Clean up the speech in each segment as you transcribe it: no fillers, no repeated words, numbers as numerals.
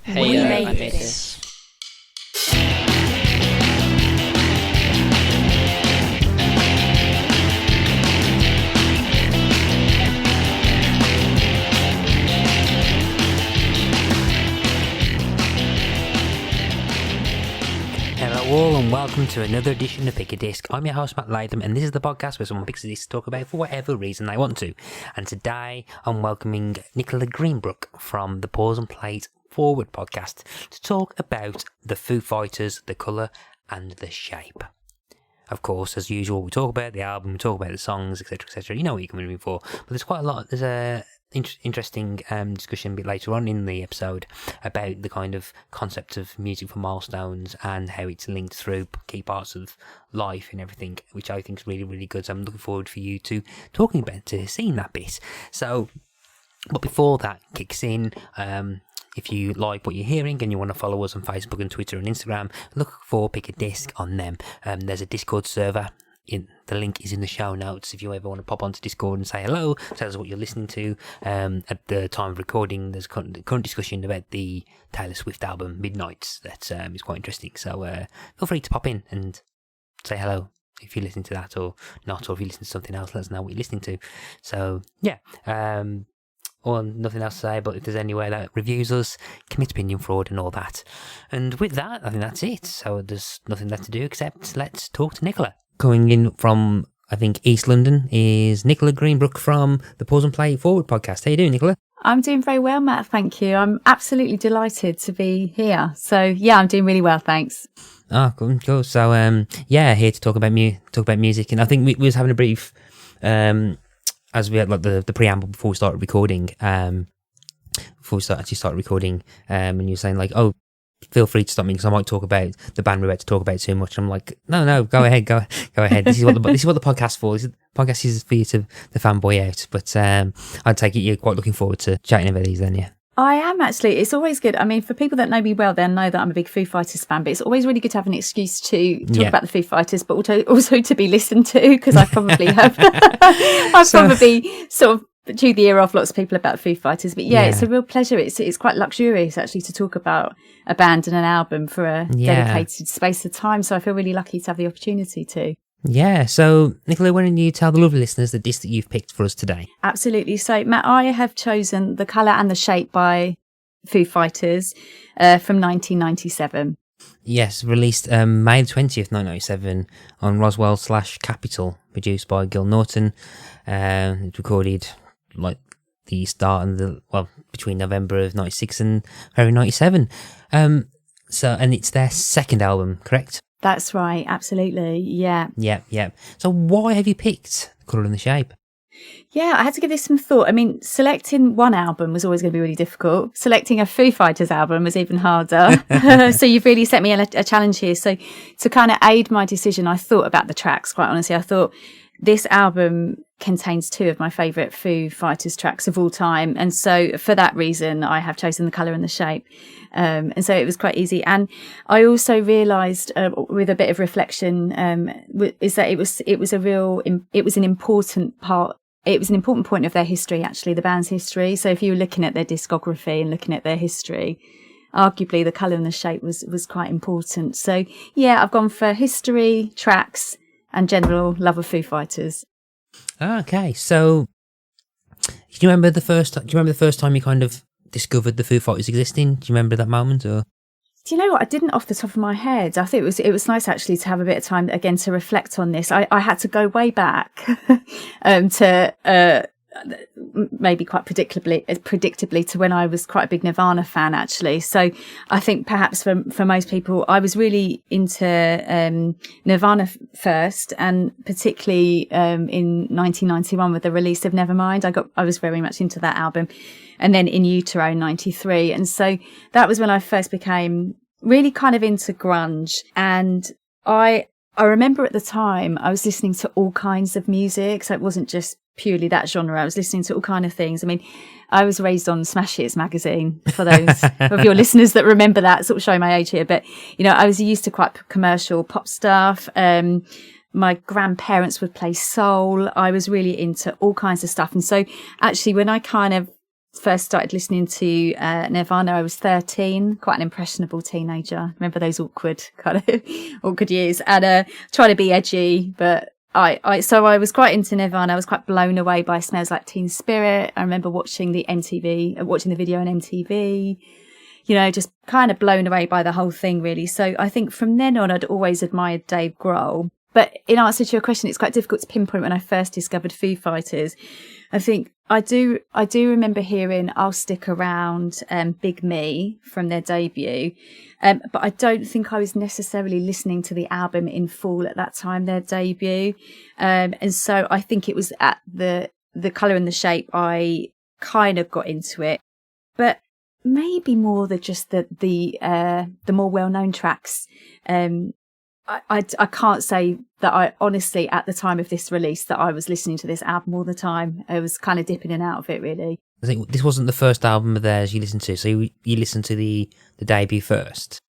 Hey, We I made made this. this. Hello all and welcome to another edition of Pick a Disc. I'm your host Matt Latham and this is the podcast where someone picks a disc to talk about for whatever reason they want to. And today I'm welcoming Nicola Greenbrook from the Pause and Play Forward podcast to talk about the Foo Fighters, the colour and the shape. Of course, as usual, we talk about the album, we talk about the songs, etc, etc. You know what you're coming in for. But there's quite a lot, there's a interesting discussion a bit later on in the episode about the kind of concept of music for milestones and how it's linked through key parts of life and everything, which I think is really, really good. So I'm looking forward for you to talking about, to seeing that bit. So, but before that kicks in, if you like what you're hearing and you want to follow us on Facebook and Twitter and Instagram, look for Pick a Disc on them. There's a Discord server. The link is in the show notes if you ever want to pop onto Discord and say hello, tell us what you're listening to. At the time of recording, there's current discussion about the Taylor Swift album Midnights that is quite interesting. So feel free to pop in and say hello if you listen to that or not, or if you listen to something else, let us know what you're listening to. So yeah, or nothing else to say, but if there's anywhere that reviews us, commit opinion fraud and all that. And with that, I think that's it. So there's nothing left to do except let's talk to Nicola. Coming in from, I think, East London is Nicola Greenbrook from the Pause and Play Forward podcast. How you doing, Nicola? I'm doing very well, Matt. Thank you. I'm absolutely delighted to be here. So yeah, I'm doing really well. Thanks. Oh, cool. So yeah, here to talk about music, and I think we was having a brief as we had like the preamble before we started recording. Before we actually started recording, and you were saying like, oh, feel free to stop me because I might talk about the band we're about to talk about too much. And I'm like, no, go ahead, go ahead. This is what the podcast's for. The podcast is for you to fanboy out. But I'd take it you're quite looking forward to chatting about these then, yeah. I am actually. It's always good. I mean, for people that know me well, they'll know that I'm a big Foo Fighters fan, but it's always really good to have an excuse to talk about the Foo Fighters, but also to be listened to, because I probably have. I've probably sort of chewed the ear off lots of people about Foo Fighters, but yeah, it's a real pleasure. It's quite luxurious actually to talk about a band and an album for a dedicated space of time. So I feel really lucky to have the opportunity to. Yeah, so Nicola, why don't you tell the lovely listeners the disc that you've picked for us today? Absolutely. So Matt, I have chosen The Colour and the Shape by Foo Fighters from 1997. Yes, released May 20th, 1997 on Roswell/Capitol, produced by Gil Norton. It recorded like the start and between November of 96 and February 97. And it's their second album, correct? That's right, absolutely, yeah. Yeah. So why have you picked The Colour and the Shape? Yeah, I had to give this some thought. I mean, selecting one album was always going to be really difficult. Selecting a Foo Fighters album was even harder. So you've really set me a challenge here. So to kind of aid my decision, I thought about the tracks, quite honestly. I thought this album contains two of my favourite Foo Fighters tracks of all time. And so for that reason, I have chosen The Colour and the Shape. And so it was quite easy. And I also realised with a bit of reflection is that it was an important part. It was an important point of their history, actually, the band's history. So if you were looking at their discography and looking at their history, arguably The Colour and the Shape was quite important. So yeah, I've gone for history, tracks, and general love of Foo Fighters. Okay, so do you remember the first time you kind of discovered the Foo Fighters existing? Do you remember that moment, or? Do you know what? I didn't off the top of my head. I think it was nice actually to have a bit of time again to reflect on this. I had to go way back to maybe quite predictably to when I was quite a big Nirvana fan actually. So I think perhaps for most people, I was really into Nirvana first, and particularly in 1991 with the release of Nevermind. I was very much into that album. And then In Utero in 93. And so that was when I first became really kind of into grunge. And I remember at the time I was listening to all kinds of music. So it wasn't just purely that genre. I was listening to all kind of things. I mean, I was raised on Smash Hits magazine, for those of your listeners that remember that, sort of showing my age here. But, you know, I was used to quite commercial pop stuff. My grandparents would play soul. I was really into all kinds of stuff. And so actually when I kind of first started listening to Nirvana, I was 13, quite an impressionable teenager. Remember those awkward years, and trying to be edgy, but so I was quite into Nirvana. I was quite blown away by Smells Like Teen Spirit. I remember watching the video on MTV, just kind of blown away by the whole thing, really. So I think from then on, I'd always admired Dave Grohl. But in answer to your question, it's quite difficult to pinpoint when I first discovered Foo Fighters. I think I do remember hearing I'll Stick Around, Big Me from their debut. But I don't think I was necessarily listening to the album in full at that time, their debut. And so I think it was at the Colour and the Shape I kind of got into it. But maybe more than just the more well-known tracks. I can't say that I honestly, at the time of this release, that I was listening to this album all the time. I was kind of dipping in and out of it, really. I think this wasn't the first album of theirs you listened to, so you listened to the debut first.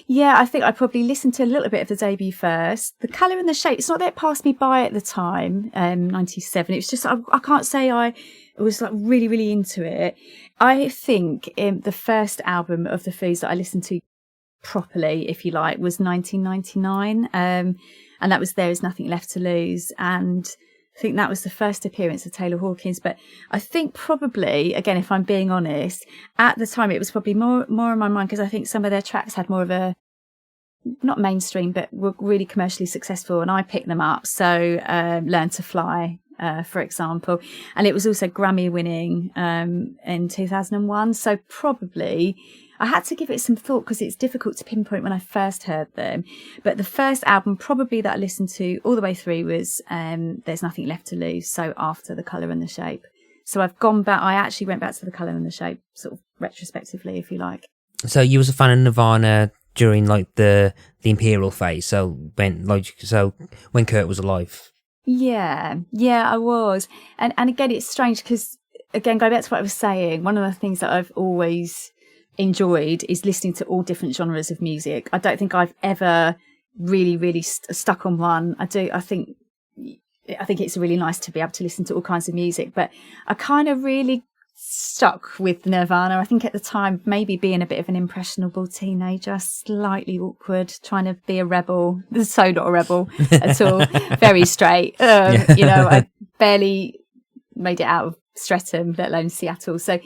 Yeah, I think I probably listened to a little bit of the debut first. The Colour and the Shape, it's not that it passed me by at the time, 97. It was just, I can't say I was like really, really into it. I think the first album of the Foos that I listened to properly, if you like, was 1999. And that was There Is Nothing Left to Lose. And I think that was the first appearance of Taylor Hawkins. But I think probably, again, if I'm being honest, at the time it was probably more in my mind because I think some of their tracks had more of a, not mainstream, but were really commercially successful, and I picked them up. So Learn to Fly, for example. And it was also Grammy winning in 2001. So probably I had to give it some thought because it's difficult to pinpoint when I first heard them. But the first album probably that I listened to all the way through was There's Nothing Left to Lose. So after The Colour and the Shape. So I've gone back. I actually went back to The Colour and the Shape sort of retrospectively, if you like. So you was a fan of Nirvana during like the Imperial phase. So when Kurt was alive. Yeah, I was. And again, it's strange because, again, going back to what I was saying, one of the things that I've always enjoyed is listening to all different genres of music. I don't think I've ever really, really stuck on one. I think it's really nice to be able to listen to all kinds of music, but I kind of really stuck with Nirvana. I think at the time, maybe being a bit of an impressionable teenager, slightly awkward, trying to be a rebel. So not a rebel at all. Very straight. I barely made it out of Streatham, let alone Seattle. So,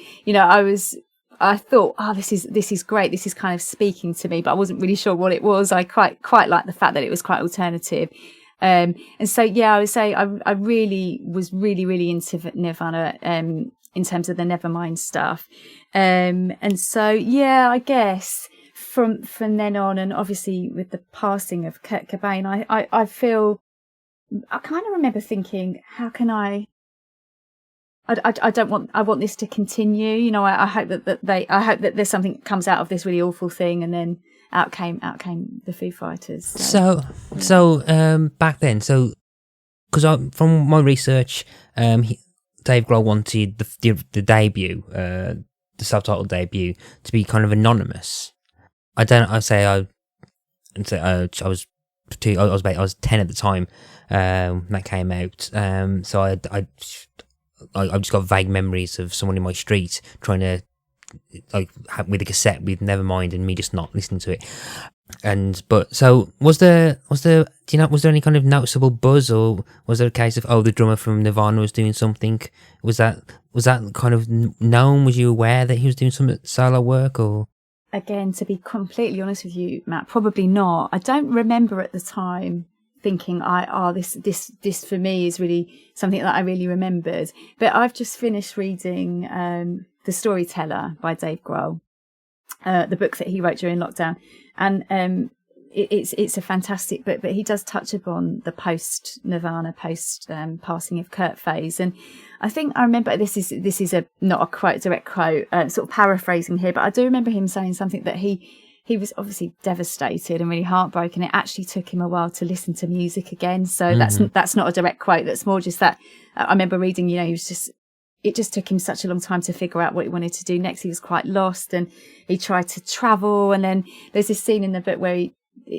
I thought, this is great. This is kind of speaking to me, but I wasn't really sure what it was. I quite liked the fact that it was quite alternative. And so, yeah, I would say I really was really, really into Nirvana, in terms of the Nevermind stuff. And so, yeah, I guess from then on, and obviously with the passing of Kurt Cobain, I feel, I kind of remember thinking, how can I want this to continue. I hope I hope that there's something that comes out of this really awful thing, and then out came the Foo Fighters. So back then, because from my research, Dave Grohl wanted the debut, the self-titled debut, to be kind of anonymous. I was 10 at the time that came out. So I just got vague memories of someone in my street trying to, with a cassette with Nevermind, and me just not listening to it. So was there any kind of noticeable buzz, or was there a case of the drummer from Nirvana was doing something? Was that kind of known? Was you aware that he was doing some solo work, or? Again, to be completely honest with you, Matt, probably not. I don't remember at the time thinking, this for me is really something that I really remembered. But I've just finished reading The Storyteller by Dave Grohl, the book that he wrote during lockdown, and it's a fantastic book. But he does touch upon the post Nirvana, passing of Kurt phase, and I think I remember this is not a direct quote, sort of paraphrasing here, but I do remember him saying something that he was obviously devastated and really heartbroken. It actually took him a while to listen to music again. So that's not a direct quote. That's more just that I remember reading, it just took him such a long time to figure out what he wanted to do next. He was quite lost, and he tried to travel. And then there's this scene in the book where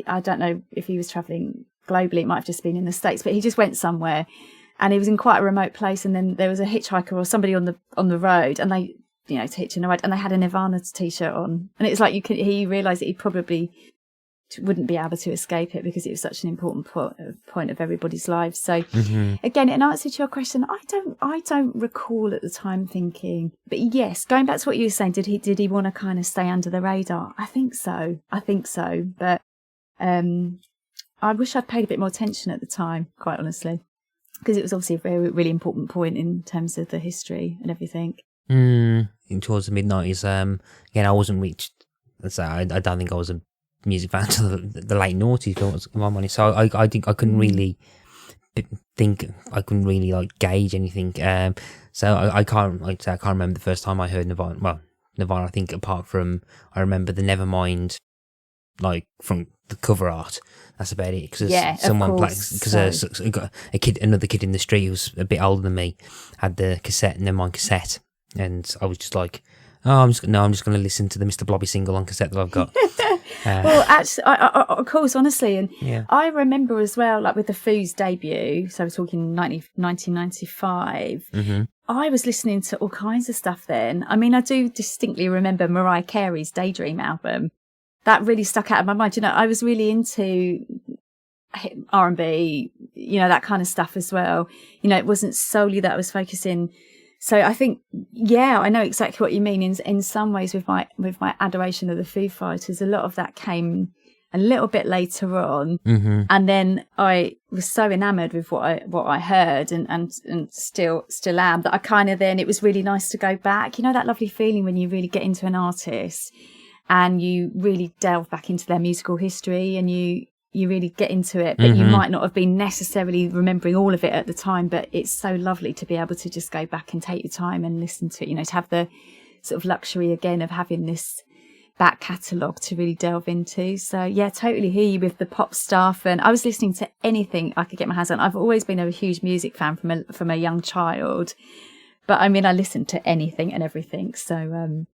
I don't know if he was traveling globally. It might have just been in the States, but he just went somewhere and he was in quite a remote place. And then there was a hitchhiker or somebody on the road, and teaching a ride, and they had a Nirvana t-shirt on, and it's like he realised that he probably wouldn't be able to escape it because it was such an important point of everybody's lives. So again, in answer to your question, I don't recall at the time thinking, but yes, going back to what you were saying, did he want to kind of stay under the radar? I think so, but I wish I'd paid a bit more attention at the time, quite honestly, because it was obviously a very, really important point in terms of the history and everything. Towards the mid-90s, again, I wasn't reached. So I don't think I was a music fan until the late noughties, if I'm honest. So I think I couldn't really like gauge anything. So I can't remember the first time I heard Nirvana. Well, Nirvana, I think, apart from I remember the Nevermind, like from the cover art. That's about it. Because another kid in the street who was a bit older than me had the Nevermind cassette, and I was just like, I'm just going to listen to the Mr. Blobby single on cassette that I've got. Well, actually, of course, honestly, and yeah. I remember as well, like with the Foo's debut, so we're talking 1995, I was listening to all kinds of stuff then. I mean, I do distinctly remember Mariah Carey's Daydream album. That really stuck out of my mind. I was really into R&B, that kind of stuff as well. It wasn't solely that I was focusing. So I think, I know exactly what you mean. In some ways, with my adoration of the Foo Fighters, a lot of that came a little bit later on, and then I was so enamoured with what I heard and still am, that I kind of then, it was really nice to go back. That lovely feeling when you really get into an artist and you really delve back into their musical history and you really get into it, but you might not have been necessarily remembering all of it at the time, but it's so lovely to be able to just go back and take your time and listen to it, to have the sort of luxury again of having this back catalogue to really delve into. So yeah, totally hear you with the pop stuff, and I was listening to anything I could get my hands on. I've always been a huge music fan from a young child, but I mean, I listened to anything and everything. So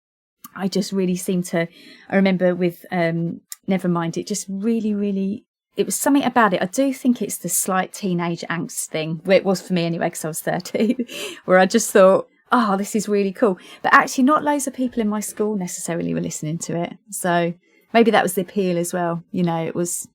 I just really seemed to, I remember with Nevermind, it just really, it was something about it. I do think it's the slight teenage angst thing, where it was for me anyway, because I was 13, where I just thought, oh, this is really cool. But actually not loads of people in my school necessarily were listening to it. So maybe that was the appeal as well. It was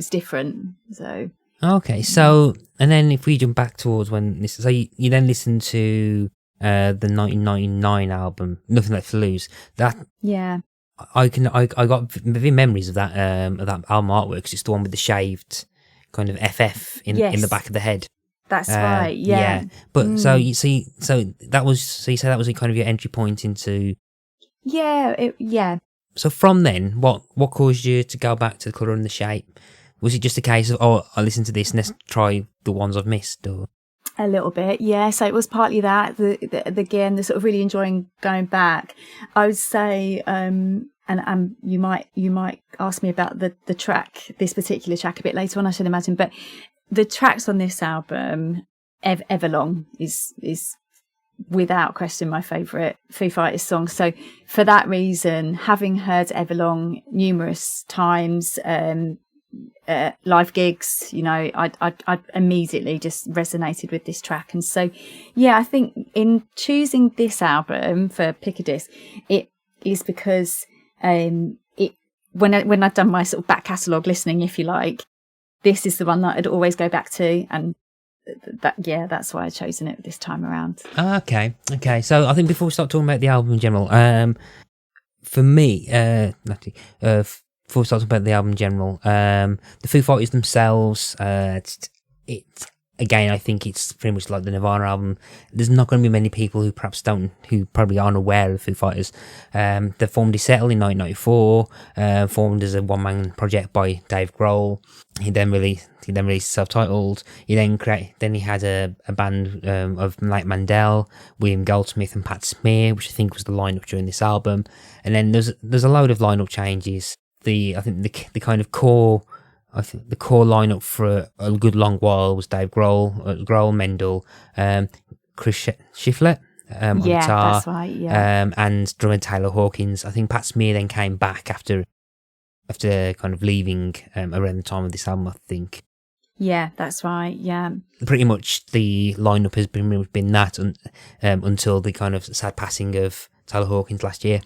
different. So okay, so, and then if we jump back towards when so you then listened to the 1999 album, Nothing Left to Lose. That I got vivid memories of that album artwork, 'cause it's the one with the shaved kind of FF in the back of the head. That's right. Yeah. But so you say that was kind of your entry point into. Yeah. So from then, what caused you to go back to the colour and the shape? Was it just a case of, I listened to this and let's try the ones I've missed, or? A little bit, yeah. So it was partly that, the sort of really enjoying going back. I would say, and you might ask me about the track, this particular track a bit later on, I should imagine. But the tracks on this album, Everlong is without question my favourite Foo Fighters song. So for that reason, having heard Everlong numerous times, live gigs, I immediately just resonated with this track. And so I think in choosing this album for Pick a Disc, it is because when I'd done my sort of back catalogue listening, if you like, this is the one that I'd always go back to, and that's why I've chosen it this time around. Okay, so I think before we start talking about the album in general, for me, before we start talking about the album in general, the Foo Fighters themselves, again, I think it's pretty much like the Nirvana album. There's not going to be many people who probably aren't aware of Foo Fighters. They formed Settle in 1994, formed as a one-man project by Dave Grohl. He then released self-titled. He had a band of Mike Mandel, William Goldsmith, and Pat Smear, which I think was the lineup during this album. And then there's a load of lineup changes. I think the kind of core. I think the core lineup for a good long while was Dave Grohl, Mendel, Chris Shiflett on guitar, that's right, yeah. And drummer Taylor Hawkins. I think Pat Smear then came back after kind of leaving around the time of this album, I think. Yeah, that's right, yeah. Pretty much the lineup has been that until the kind of sad passing of Taylor Hawkins last year.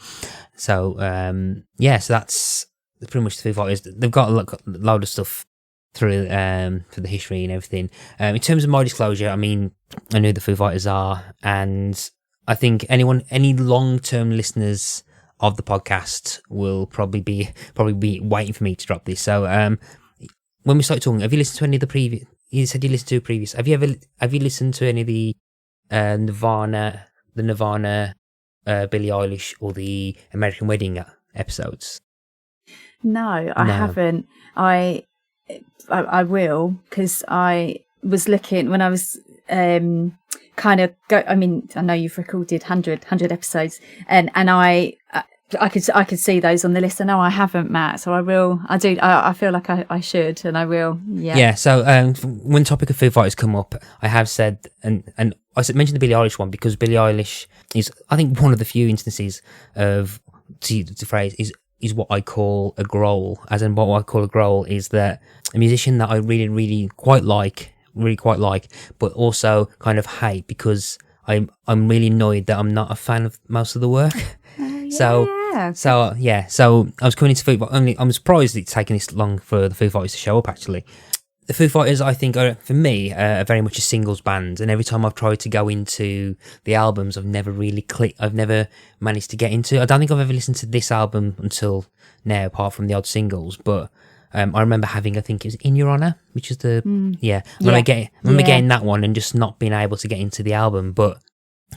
So so that's pretty much the Foo Fighters. They've got a load of stuff through for the history and everything. In terms of my disclosure, I mean, I know the Foo Fighters are, and I think any long-term listeners of the podcast will probably be waiting for me to drop this. So when we start talking, have you listened to any of the previous? You said you listened to previous. Have you listened to any of the Nirvana, Billie Eilish, or the American Wedding episodes? No, I haven't. I will, because I was looking when I was I know you've recorded 100 episodes, and I could see those on the list. I know I haven't, Matt, so I will. I feel like I should, and I will. Yeah. So when the topic of Foo Fighters come up, I have said, and I mentioned the Billie Eilish one because Billie Eilish is, I think, one of the few instances of the phrase is what I call a growl. As in, what I call a growl is that a musician that I really, really quite like, but also kind of hate because I'm really annoyed that I'm not a fan of most of the work. So I was coming into Foo Fighters. I'm surprised it's taken this long for the Foo Fighters to show up. Actually, the Foo Fighters, I think, are very much a singles band. And every time I've tried to go into the albums, I've never really clicked. I've never managed to get into. I don't think I've ever listened to this album until now, apart from the odd singles. But I remember having, I think it was In Your Honor, which is the I remember getting that one and just not being able to get into the album. But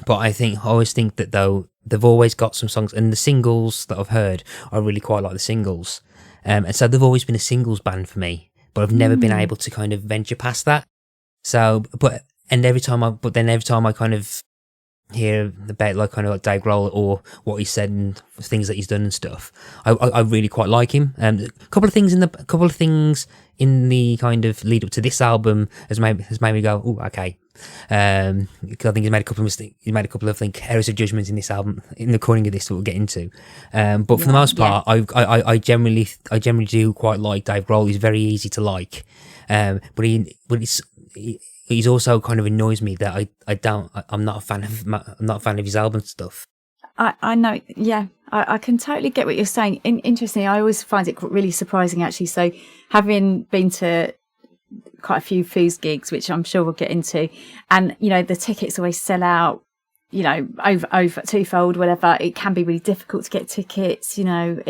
I always think that though they've always got some songs, and the singles that I've heard, I really quite like the singles, and so they've always been a singles band for me. But I've never been able to kind of venture past that. So, every time I kind of hear about like Dave Grohl or what he said and things that he's done and stuff, I really quite like him. A couple of things in the kind of lead up to this album has made me go, oh, okay. Because I think he's made a couple of mistakes. He's made a couple of errors of judgment in this album, in the recording of this that we'll get into. But for the most part, I generally do quite like Dave Grohl. He's very easy to like, but he's also kind of annoys me that I'm not a fan of his album stuff. I know, yeah. I can totally get what you're saying. Interestingly, I always find it really surprising, actually. So, having been to quite a few Foos gigs, which I'm sure we'll get into, and the tickets always sell out, over twofold, whatever. It can be really difficult to get tickets. They're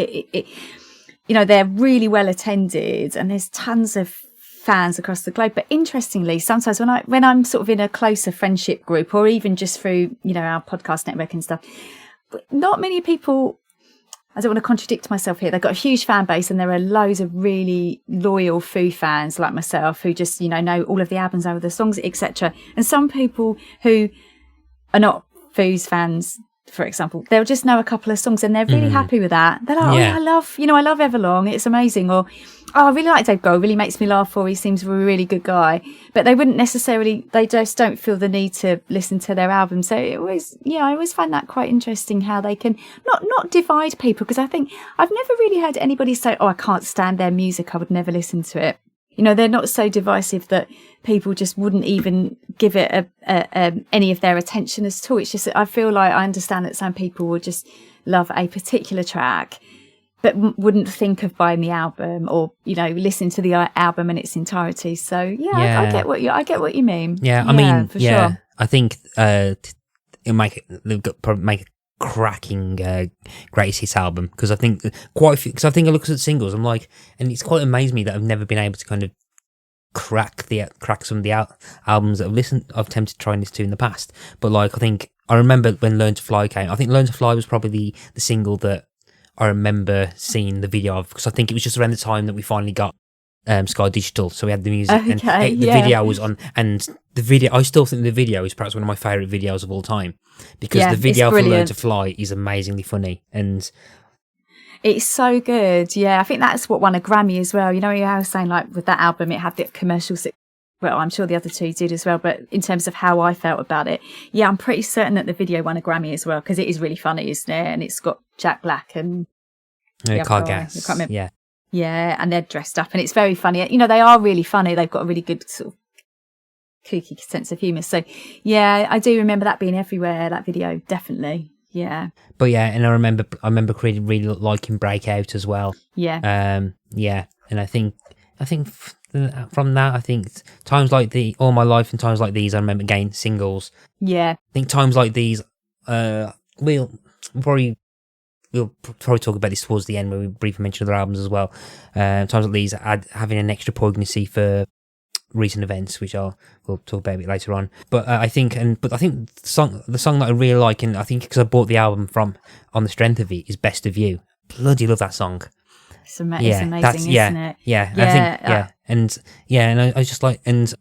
really well attended, and there's tons of fans across the globe. But interestingly, sometimes when I'm sort of in a closer friendship group, or even just through our podcast network and stuff, not many people, I don't want to contradict myself here, they've got a huge fan base, and there are loads of really loyal Foo fans like myself who just know all of the albums, over the songs, etc. And some people who are not Foos fans, for example, they'll just know a couple of songs and they're really happy with that. They're like, I love Everlong, it's amazing. Or, I really like Dave Grohl, really makes me laugh, or he seems a really good guy. But they wouldn't necessarily, they just don't feel the need to listen to their album. So I always find that quite interesting, how they can not divide people, because I think I've never really heard anybody say, I can't stand their music, I would never listen to it. They're not so divisive that people just wouldn't even give it any of their attention at all. It's just, I feel like I understand that some people will just love a particular track, but wouldn't think of buying the album or, listen to the album in its entirety. So I get what you mean. Yeah, I mean, for sure. I think it'll make a cracking greatest hits album, because I think quite a few, because I think I look at the singles, I'm like, and it's quite amazed me that I've never been able to kind of crack some of the albums that I've attempted to try and listen to in the past. But I think I remember when Learn to Fly came. I think Learn to Fly was probably the single that I remember seeing the video of, because I think it was just around the time that we finally got Sky Digital, so we had the music, and the video was on, and the video, I still think the video is perhaps one of my favourite videos of all time, because the video for Learn to Fly is amazingly funny, and it's so good. I think that's what won a Grammy as well. I was saying, with that album, it had the commercial success. Well, I'm sure the other two did as well, but in terms of how I felt about it, I'm pretty certain that the video won a Grammy as well, because it is really funny, isn't it? And it's got Jack Black and Cargas. Yeah, and they're dressed up, and it's very funny. They are really funny. They've got a really good sort of kooky sense of humour. So, I do remember that being everywhere, that video, definitely. Yeah. But yeah, and I remember really liking Breakout as well. Yeah. Yeah, and I think from that, I think times like All My Life and Times Like These, I remember again singles. Yeah. I think Times Like These, we'll probably talk about this towards the end when we briefly mention other albums as well. Times Like These having an extra poignancy for recent events, which we'll talk about a bit later on. But I think the song that I really like, and I think because I bought the album on the strength of it, is Best of You. Bloody love that song. It's amazing, isn't it? Yeah, and I was just like, and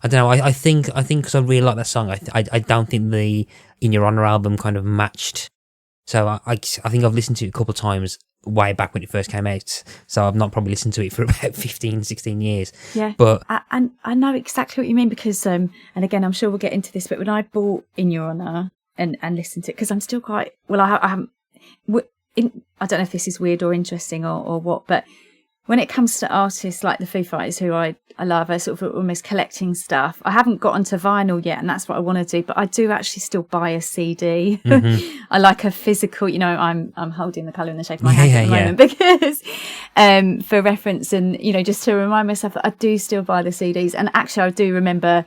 I don't know. I think because I really like that song, I don't think the In Your Honor album kind of matched. So I think I've listened to it a couple of times way back when it first came out. So I've not probably listened to it for about 15, 16 years. Yeah, but I know exactly what you mean because and again, I'm sure we'll get into this. But when I bought In Your Honor and listened to it, because I'm still quite I haven't. I don't know if this is weird or interesting or what, but when it comes to artists like the Foo Fighters, who I love, I sort of almost collecting stuff. I haven't got onto vinyl yet, and that's what I want to do. But I do actually still buy a CD. Mm-hmm. I like a physical. I'm holding The Colour and the Shape of My Hand at the moment because for reference, and just to remind myself that I do still buy the CDs. And actually, I do remember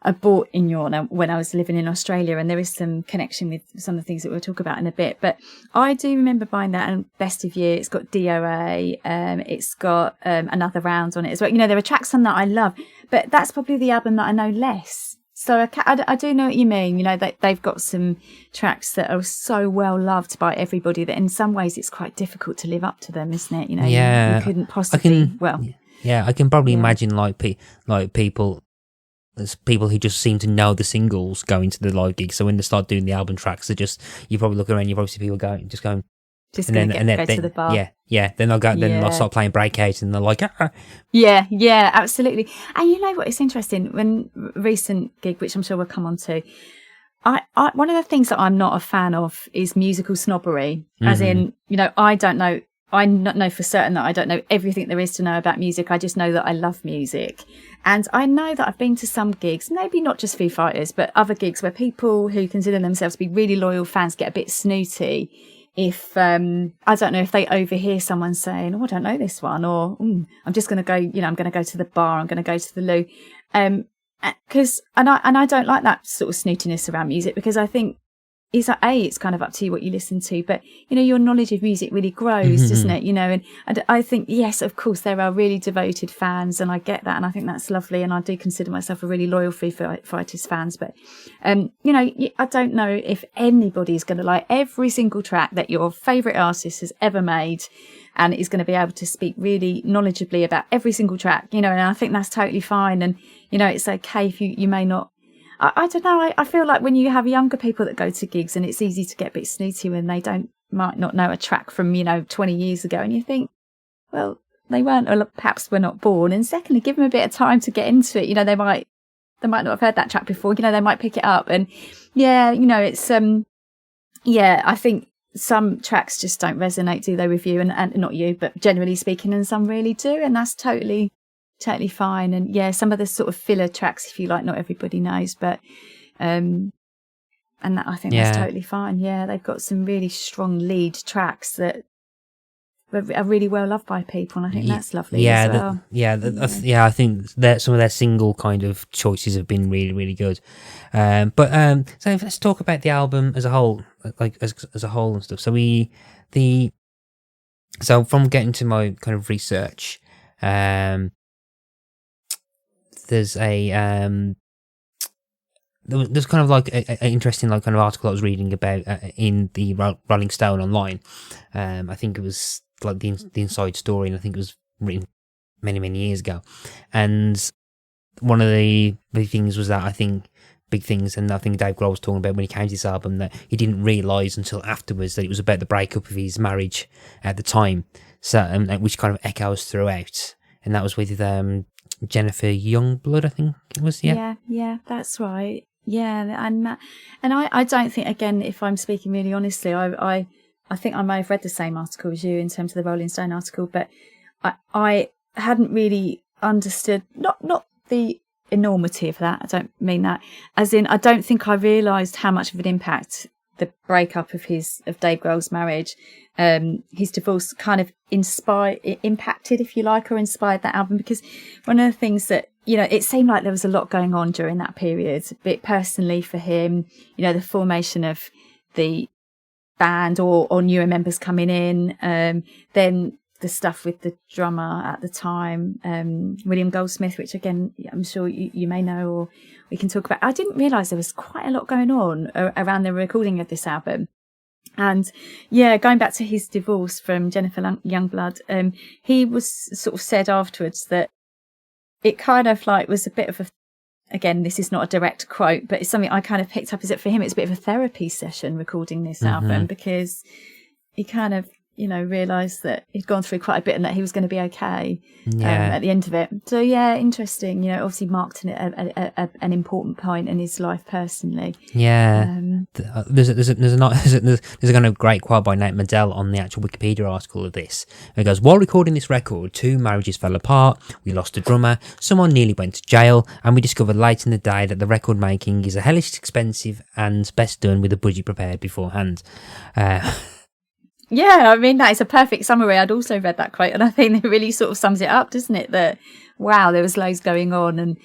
I bought In Your Honor when I was living in Australia, and there is some connection with some of the things that we'll talk about in a bit. But I do remember buying that, and Best of You, it's got DOA, it's got Another Round on it as well. There are tracks on that I love, but that's probably the album that I know less. So I do know what you mean. They've got some tracks that are so well loved by everybody that in some ways it's quite difficult to live up to them, isn't it? You couldn't possibly. I can probably imagine like people. There's people who just seem to know the singles going to the live gigs. So when they start doing the album tracks, you probably look around, you probably see people going, just going to the bar. Yeah. Then they'll go, then they'll start playing Breakout, and they're like, ah. Yeah, absolutely. And you know what? It's interesting. When recent gig, which I'm sure we'll come on to, I one of the things that I'm not a fan of is musical snobbery. Mm-hmm. As in, I don't know. I know for certain that I don't know everything there is to know about music. I just know that I love music. And I know that I've been to some gigs, maybe not just Foo Fighters, but other gigs where people who consider themselves to be really loyal fans get a bit snooty if, I don't know, if they overhear someone saying, I don't know this one, or I'm just going to go, I'm going to go to the bar, I'm going to go to the loo. And I don't like that sort of snootiness around music, because I think, it's kind of up to you what you listen to, but your knowledge of music really grows, mm-hmm. doesn't it? And I think, yes, of course there are really devoted fans, and I get that, and I think that's lovely, and I do consider myself a really loyal Foo Fighters fans, but I don't know if anybody's going to like every single track that your favourite artist has ever made, and is going to be able to speak really knowledgeably about every single track, and I think that's totally fine, and it's okay if you may not. I don't know. I feel like when you have younger people that go to gigs, and it's easy to get a bit snooty when they might not know a track from 20 years ago, and you think, well, they weren't, or perhaps were not born. And secondly, give them a bit of time to get into it. They might not have heard that track before. They might pick it up, and it's I think some tracks just don't resonate, do they, with you, and not you, but generally speaking, and some really do, and that's totally fine. And some of the sort of filler tracks, if you like, not everybody knows, but and that, I think that's totally fine. They've got some really strong lead tracks that are really well loved by people, and I think that's lovely as well. I think that some of their single kind of choices have been really, really good. So let's talk about the album as a whole, like as a whole and stuff. So from getting to my kind of research, there's there's kind of like an interesting like kind of article I was reading about in the Rolling Stone online. I think it was like the inside story, and I think it was written many, many years ago. And one of the big things was that I think Dave Grohl was talking about when he came to this album, that he didn't realise until afterwards that it was about the breakup of his marriage at the time. So which kind of echoes throughout, and that was with Jennifer Youngblood, I think it was. Yeah, that's right. And I don't think, again, if I'm speaking really honestly, I think I may have read the same article as you in terms of the Rolling Stone article, but I hadn't really understood not the enormity of that. I don't mean that as in, I don't think I realised how much of an impact the breakup of Dave Grohl's marriage, his divorce kind of impacted, if you like, or inspired that album, because one of the things that, it seemed like there was a lot going on during that period, a bit personally for him, the formation of the band or newer members coming in, then the stuff with the drummer at the time, William Goldsmith, which again, I'm sure you may know, or we can talk about. I didn't realise there was quite a lot going on around the recording of this album. And yeah, going back to his divorce from Jennifer Youngblood, he was sort of said afterwards that it kind of like was a bit of again, this is not a direct quote, but it's something I kind of picked up, is that for him it's a bit of a therapy session recording this album, because he kind of realised that he'd gone through quite a bit and that he was going to be okay at the end of it. So yeah, interesting. Obviously marked an important point in his life personally. Yeah, there's a kind of great quote by Nate Maddell on the actual Wikipedia article of this. It goes, while recording this record, 2 marriages fell apart, we lost a drummer, someone nearly went to jail, and we discovered late in the day that the record making is a hellish expensive and best done with a budget prepared beforehand. Yeah, I mean, that is a perfect summary. I'd also read that quote, and I think it really sort of sums it up, doesn't it? That, wow, there was loads going on, and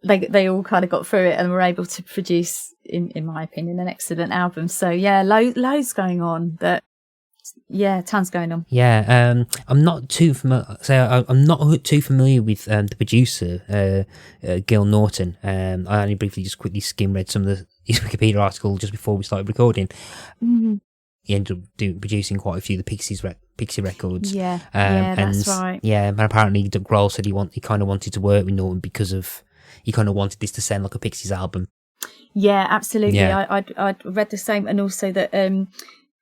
they all kind of got through it and were able to produce, in my opinion, an excellent album. So yeah, loads going on. Tons going on. Yeah, I'm not too familiar. So I'm not too familiar with the producer, Gil Norton. I only briefly just quickly read some of his Wikipedia article just before we started recording. Mm-hmm. He ended up producing quite a few of the Pixie records. Yeah, that's right. Yeah, and apparently Doug Grohl said he kind of wanted to work with Norton because he kind of wanted this to sound like a Pixies album. Yeah, absolutely. Yeah. I'd read the same, and also that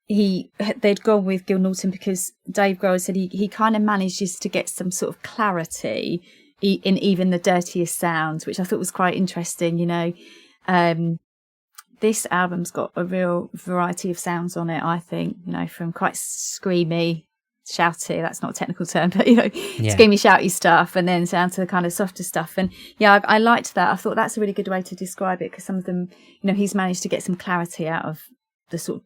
they'd gone with Gil Norton because Dave Grohl said he kind of manages to get some sort of clarity in even the dirtiest sounds, which I thought was quite interesting. This album's got a real variety of sounds on it, I think, from quite screamy, shouty, that's not a technical term, but, screamy, shouty stuff, and then down to the kind of softer stuff. And yeah, I liked that. I thought that's a really good way to describe it, because some of them, he's managed to get some clarity out of the sort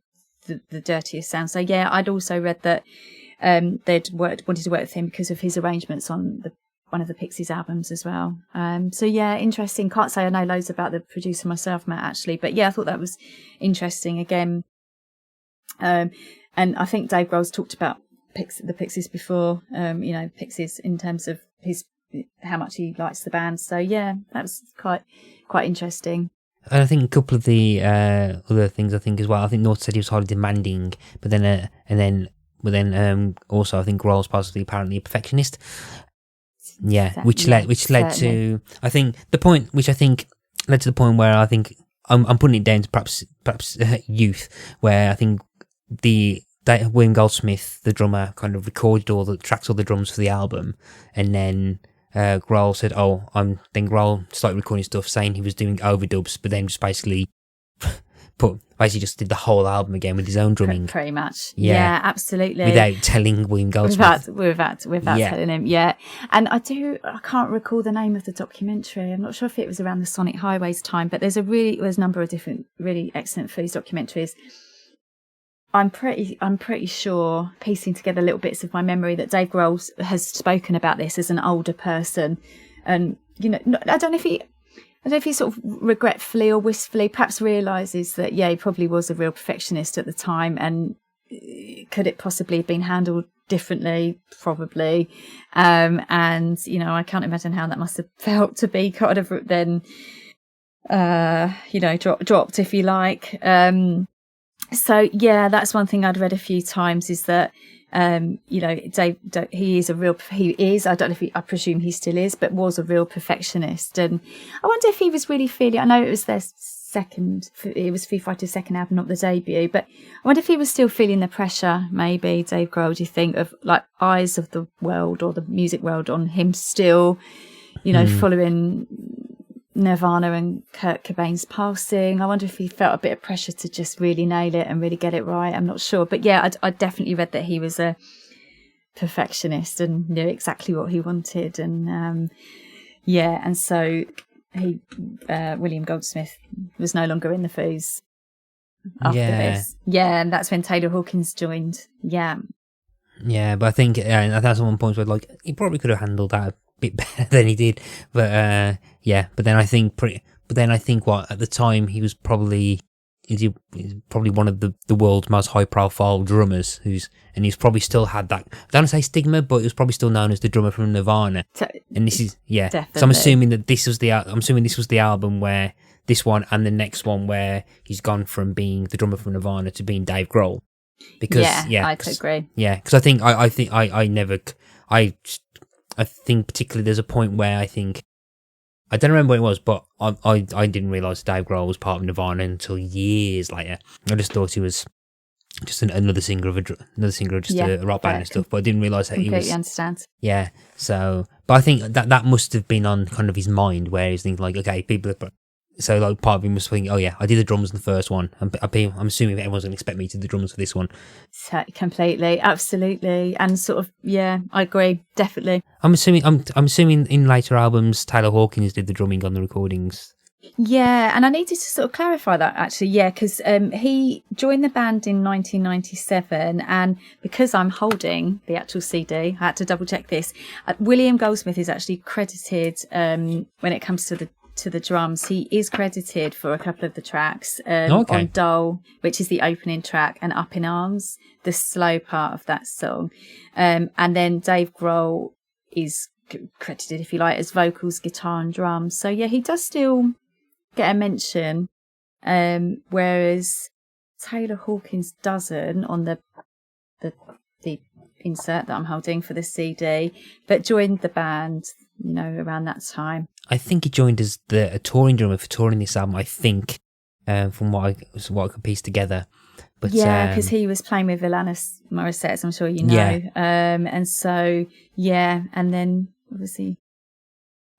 of the dirtiest sounds. So yeah, I'd also read that they'd wanted to work with him because of his arrangements on one of the Pixies albums as well. So yeah, interesting. Can't say I know loads about the producer myself, Matt, actually, but yeah, I thought that was interesting again. And I think Dave Grohl's talked about the Pixies before, Pixies in terms of how much he likes the band. So yeah, that was quite interesting. And I think a couple of the other things I think as well. I think North said he was highly demanding, but then also I think Grohl's possibly apparently a perfectionist. Yeah, which led to, I think, the point which I think led to the point where I think I'm putting it down to perhaps youth, where I think William Goldsmith, the drummer, kind of recorded all the drums for the album, and then Grohl said, then Grohl started recording stuff saying he was doing overdubs, but then just basically just did the whole album again with his own drumming. Pretty much. Yeah, absolutely. Without telling William Goldsmith. Without telling him, yeah. And I can't recall the name of the documentary. I'm not sure if it was around the Sonic Highways time, but there's a number of different really excellent Foos documentaries. I'm pretty sure, piecing together little bits of my memory, that Dave Grohl has spoken about this as an older person. And, I don't know if he sort of regretfully or wistfully perhaps realises that, he probably was a real perfectionist at the time, and could it possibly have been handled differently? Probably. And, I can't imagine how that must have felt to be kind of then, dropped, if you like. So, yeah, that's one thing I'd read a few times, is that, Dave, he is, I don't know if I presume he still is, but was a real perfectionist. And I wonder if he was really feeling, I know it was Foo Fighters' second album, not the debut, but I wonder if he was still feeling the pressure, maybe, Dave Grohl, do you think, of like eyes of the world or the music world on him still, following Nirvana and Kurt Cobain's passing. I wonder if he felt a bit of pressure to just really nail it and really get it right. I'm not sure. But yeah, I definitely read that he was a perfectionist and knew exactly what he wanted. And and so William Goldsmith was no longer in the Foos. after this. Yeah, and that's when Taylor Hawkins joined. Yeah. Yeah, but I think that's one point where like he probably could have handled that a bit better than he did. But but then I think what at the time he was probably he's probably one of the world's most high profile drummers he's probably still had that, I don't want to say stigma, but he was probably still known as the drummer from Nirvana. And this is definitely. So I'm assuming that this was the album where this one and the next one where he's gone from being the drummer from Nirvana to being Dave Grohl. Because I agree. Yeah, because I think particularly there's a point where I think I don't remember what it was, but I didn't realise Dave Grohl was part of Nirvana until years later. I just thought he was just another singer of a rock band and stuff, but I didn't realise that he was. Completely understand. Yeah, so but I think that must have been on kind of his mind where he's thinking like, okay, people are. So like part of him was thinking, oh yeah, I did the drums in the first one. I'm assuming that everyone's going to expect me to do the drums for this one. Completely, absolutely, and sort of I agree, definitely. I'm assuming in later albums, Taylor Hawkins did the drumming on the recordings. Yeah, and I needed to sort of clarify that actually, because he joined the band in 1997, and because I'm holding the actual CD, I had to double check this. William Goldsmith is actually credited when it comes to the drums. He is credited for a couple of the tracks on Dull, which is the opening track, and Up in Arms, the slow part of that song. And then Dave Grohl is credited, if you like, as vocals, guitar and drums. So yeah, he does still get a mention, whereas Taylor Hawkins doesn't on the insert that I'm holding for the CD, but joined the band around that time. I think he joined as a touring drummer for touring this album, I think, from what I could piece together. But because he was playing with Alanis Morissette, as I'm sure you know. Yeah. And so, and then obviously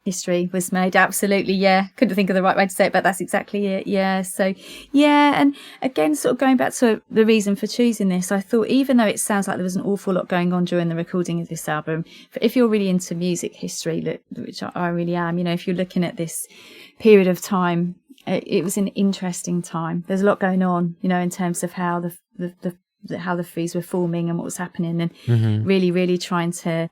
history was made. Absolutely, couldn't think of the right way to say it, but that's exactly it. So and again, sort of going back to the reason for choosing this, I thought even though it sounds like there was an awful lot going on during the recording of this album, if you're really into music history, which I really am, if you're looking at this period of time, it was an interesting time. There's a lot going on, in terms of how how the Foos were forming and what was happening, and really, really trying to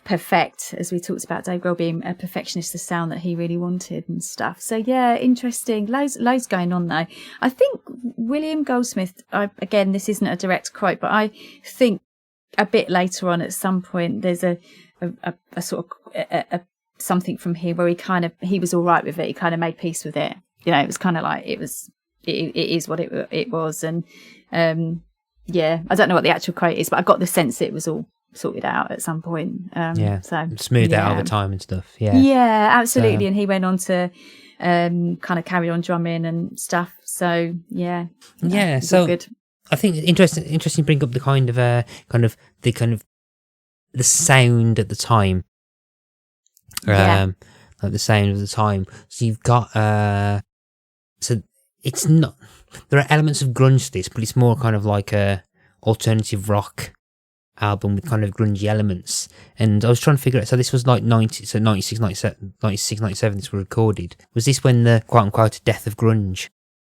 perfect, as we talked about Dave Grohl being a perfectionist, the sound that he really wanted and stuff. So interesting. Loads going on though. I think William Goldsmith, again, this isn't a direct quote, but I think a bit later on at some point there's a sort of something from him where he was all right with it. He kind of made peace with it. It was kind of like it is what it was. And I don't know what the actual quote is, but I got the sense it was all sorted out at some point. So smoothed out over time and stuff. Absolutely. And he went on to kind of carry on drumming and stuff. So so good. I think interesting to bring up the kind of the sound at the time. Like the sound of the time. So you've got so it's not, there are elements of grunge to this, but it's more kind of like a alternative rock album with kind of grungy elements. And I was trying to figure out, so this was like 96, 97 this was recorded. Was this when the quote-unquote death of grunge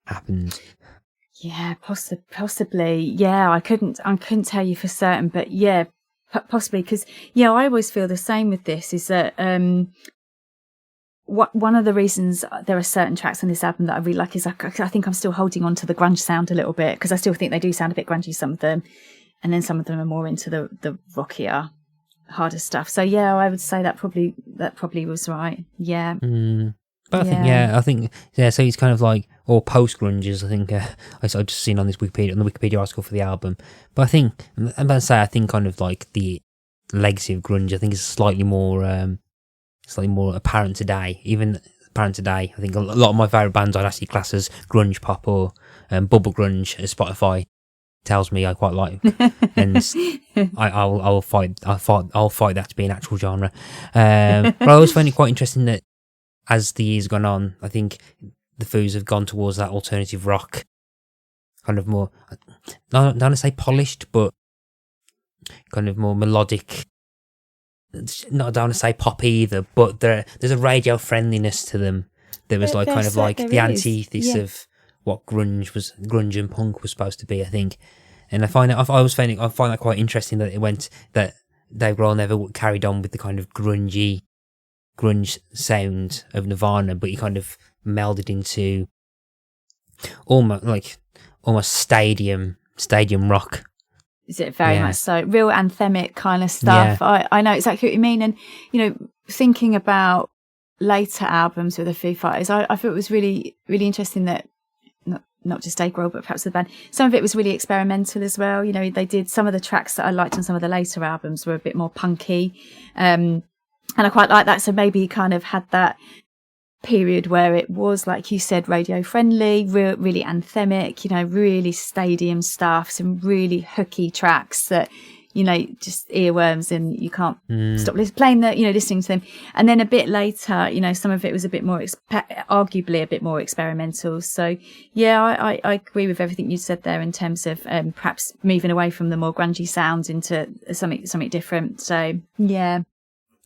happened? Yeah, possibly. Yeah, I couldn't tell you for certain, but possibly, because I always feel the same with this, is that one of the reasons there are certain tracks on this album that I really like is I think I'm still holding on to the grunge sound a little bit, because I still think they do sound a bit grungy, some of them. And then some of them are more into the rockier, harder stuff. So I would say that probably was right. Yeah. But I think so he's kind of like, or post grunges. I think I've just seen on the Wikipedia article for the album. But I think I'm about to say, I think kind of like the legacy of grunge, I think is slightly more apparent today. Even apparent today, I think a lot of my favourite bands I'd actually class as grunge pop or bubble grunge, as Spotify tells me I quite like, and I'll fight that to be an actual genre. But I always find it quite interesting that as the years gone on, I think the Foos have gone towards that alternative rock, kind of more, I don't want to say polished, but kind of more melodic. I don't want to say pop either, but there's a radio friendliness to them. There was like kind of like the antithesis of what grunge and punk was supposed to be, I think. And I find that quite interesting that Dave Grohl never carried on with the kind of grunge sound of Nirvana, but he kind of melded into almost stadium rock. Is it very much so? Real anthemic kind of stuff. Yeah. I know exactly what you mean. And, thinking about later albums with the Foo Fighters, I thought it was really, really interesting that not just Dave Grohl, but perhaps the band, some of it was really experimental as well. They did some of the tracks that I liked on some of the later albums were a bit more punky. And I quite like that. So maybe he kind of had that period where it was, like you said, radio friendly, really anthemic, really stadium stuff, some really hooky tracks that, just earworms and you can't stop listening to them. And then a bit later, some of it was a bit more, arguably a bit more experimental. So yeah, I agree with everything you said there in terms of perhaps moving away from the more grungy sounds into something different. So yeah.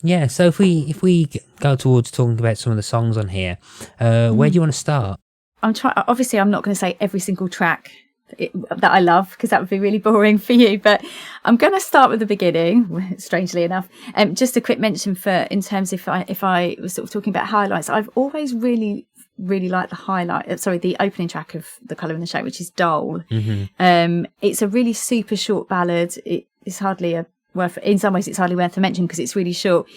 Yeah, so if we go towards talking about some of the songs on here, where do you want to start? Obviously, I'm not going to say every single track that I love, because that would be really boring for you, but I'm going to start with the beginning, strangely enough. Just a quick mention in terms if I was sort of talking about highlights, I've always really, really liked the opening track of The Colour in the Shape, which is Dole. Mm-hmm. It's a really super short ballad. It's hardly in some ways it's hardly worth a mention because it's really short.